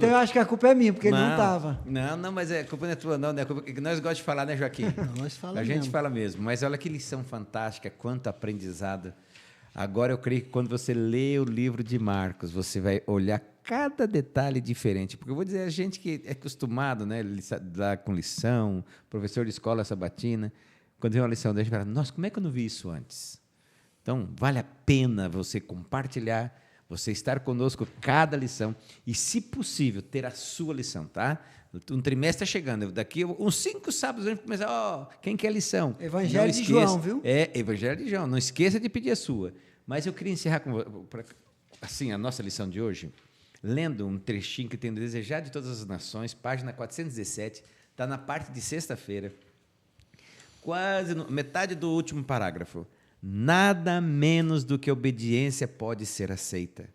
S2: eu acho que a culpa é minha, porque ele não estava.
S1: Não, mas a culpa não é tua, não. A culpa que nós gostamos de falar, né, Joaquim?
S3: Nós falamos.
S1: A gente fala mesmo. Mas olha que lição fantástica, quanto aprendizado. Agora eu creio que quando você lê o livro de Marcos, você vai olhar cada detalhe diferente. Porque eu vou dizer, a gente que é acostumado, né, lá com lição, professor de escola sabatina, quando vem uma lição, a gente fala, nossa, como é que eu não vi isso antes? Então, vale a pena você compartilhar, você estar conosco cada lição e, se possível, ter a sua lição, tá? Um trimestre está chegando. Daqui uns 5 sábados a gente começa. Quem quer lição?
S2: Evangelho de João, viu?
S1: Evangelho de João. Não esqueça de pedir a sua. Mas eu queria encerrar com assim, a nossa lição de hoje, lendo um trechinho que tem o Desejar de Todas as Nações, página 417, está na parte de sexta-feira, quase metade do último parágrafo. Nada menos do que obediência pode ser aceita.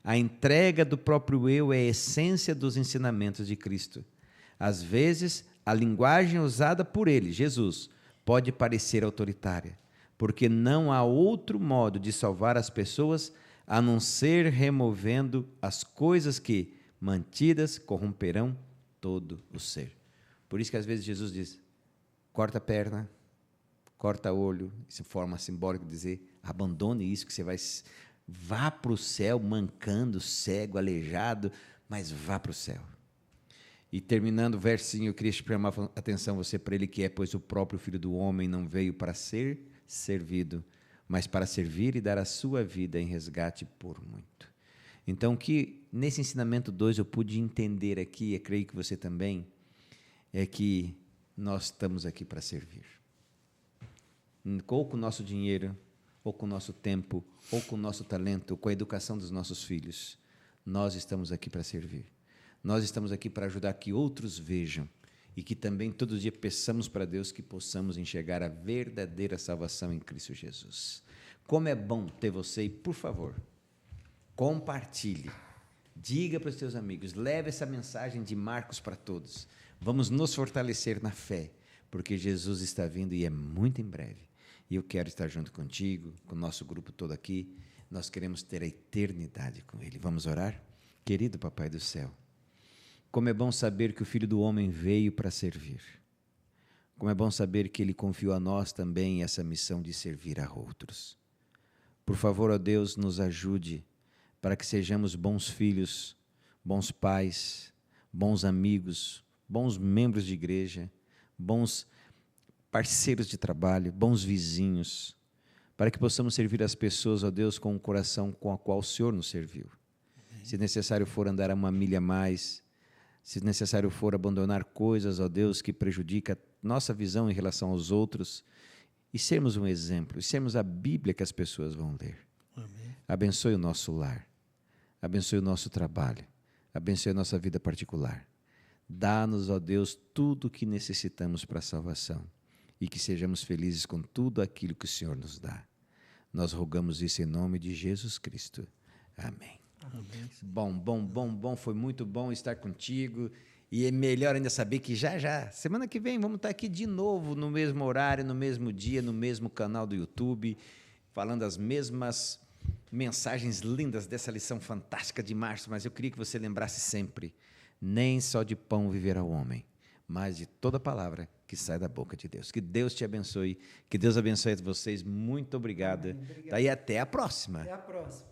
S1: A entrega do próprio eu é a essência dos ensinamentos de Cristo. Às vezes, a linguagem usada por ele, Jesus, pode parecer autoritária. porque não há outro modo de salvar as pessoas a não ser removendo as coisas que, mantidas, corromperão todo o ser. Por isso que às vezes Jesus diz, corta a perna, corta olho, isso forma simbólica de dizer, abandone isso que você vá para o céu mancando, cego, aleijado, mas vá para o céu. E terminando o versinho, eu queria chamar a atenção você para ele que é, pois o próprio Filho do Homem não veio para ser servido, mas para servir e dar a sua vida em resgate por muito. Então, que nesse ensinamento 2 eu pude entender aqui, e creio que você também, é que nós estamos aqui para servir. Ou com o nosso dinheiro, ou com o nosso tempo, ou com o nosso talento, ou com a educação dos nossos filhos. Nós estamos aqui para servir. Nós estamos aqui para ajudar que outros vejam e que também todo dia peçamos para Deus que possamos enxergar a verdadeira salvação em Cristo Jesus. Como é bom ter você e, por favor, compartilhe, diga para os seus amigos, leve essa mensagem de Marcos para todos. Vamos nos fortalecer na fé, porque Jesus está vindo e é muito em breve. E eu quero estar junto contigo, com o nosso grupo todo aqui. Nós queremos ter a eternidade com Ele. Vamos orar? Querido Papai do céu, como é bom saber que o Filho do Homem veio para servir. Como é bom saber que Ele confiou a nós também essa missão de servir a outros. Por favor, ó Deus, nos ajude para que sejamos bons filhos, bons pais, bons amigos, bons membros de igreja, bons parceiros de trabalho, bons vizinhos, para que possamos servir as pessoas, ó Deus, com o coração com o qual o Senhor nos serviu. Se necessário for andar uma milha a mais, se necessário for abandonar coisas, ó Deus, que prejudicam nossa visão em relação aos outros, e sermos um exemplo, e sermos a Bíblia que as pessoas vão ler. Amém. Abençoe o nosso lar, abençoe o nosso trabalho, abençoe a nossa vida particular. Dá-nos, ó Deus, tudo o que necessitamos para a salvação e que sejamos felizes com tudo aquilo que o Senhor nos dá. Nós rogamos isso em nome de Jesus Cristo. Amém. Amém. Bom, foi muito bom estar contigo e é melhor ainda saber que já, semana que vem, vamos estar aqui de novo no mesmo horário, no mesmo dia, no mesmo canal do YouTube, falando as mesmas mensagens lindas dessa lição fantástica de março, mas eu queria que você lembrasse sempre, nem só de pão viverá o homem, mas de toda palavra que sai da boca de Deus. Que Deus te abençoe, que Deus abençoe a vocês, muito obrigado. E até a próxima.
S2: Até a próxima.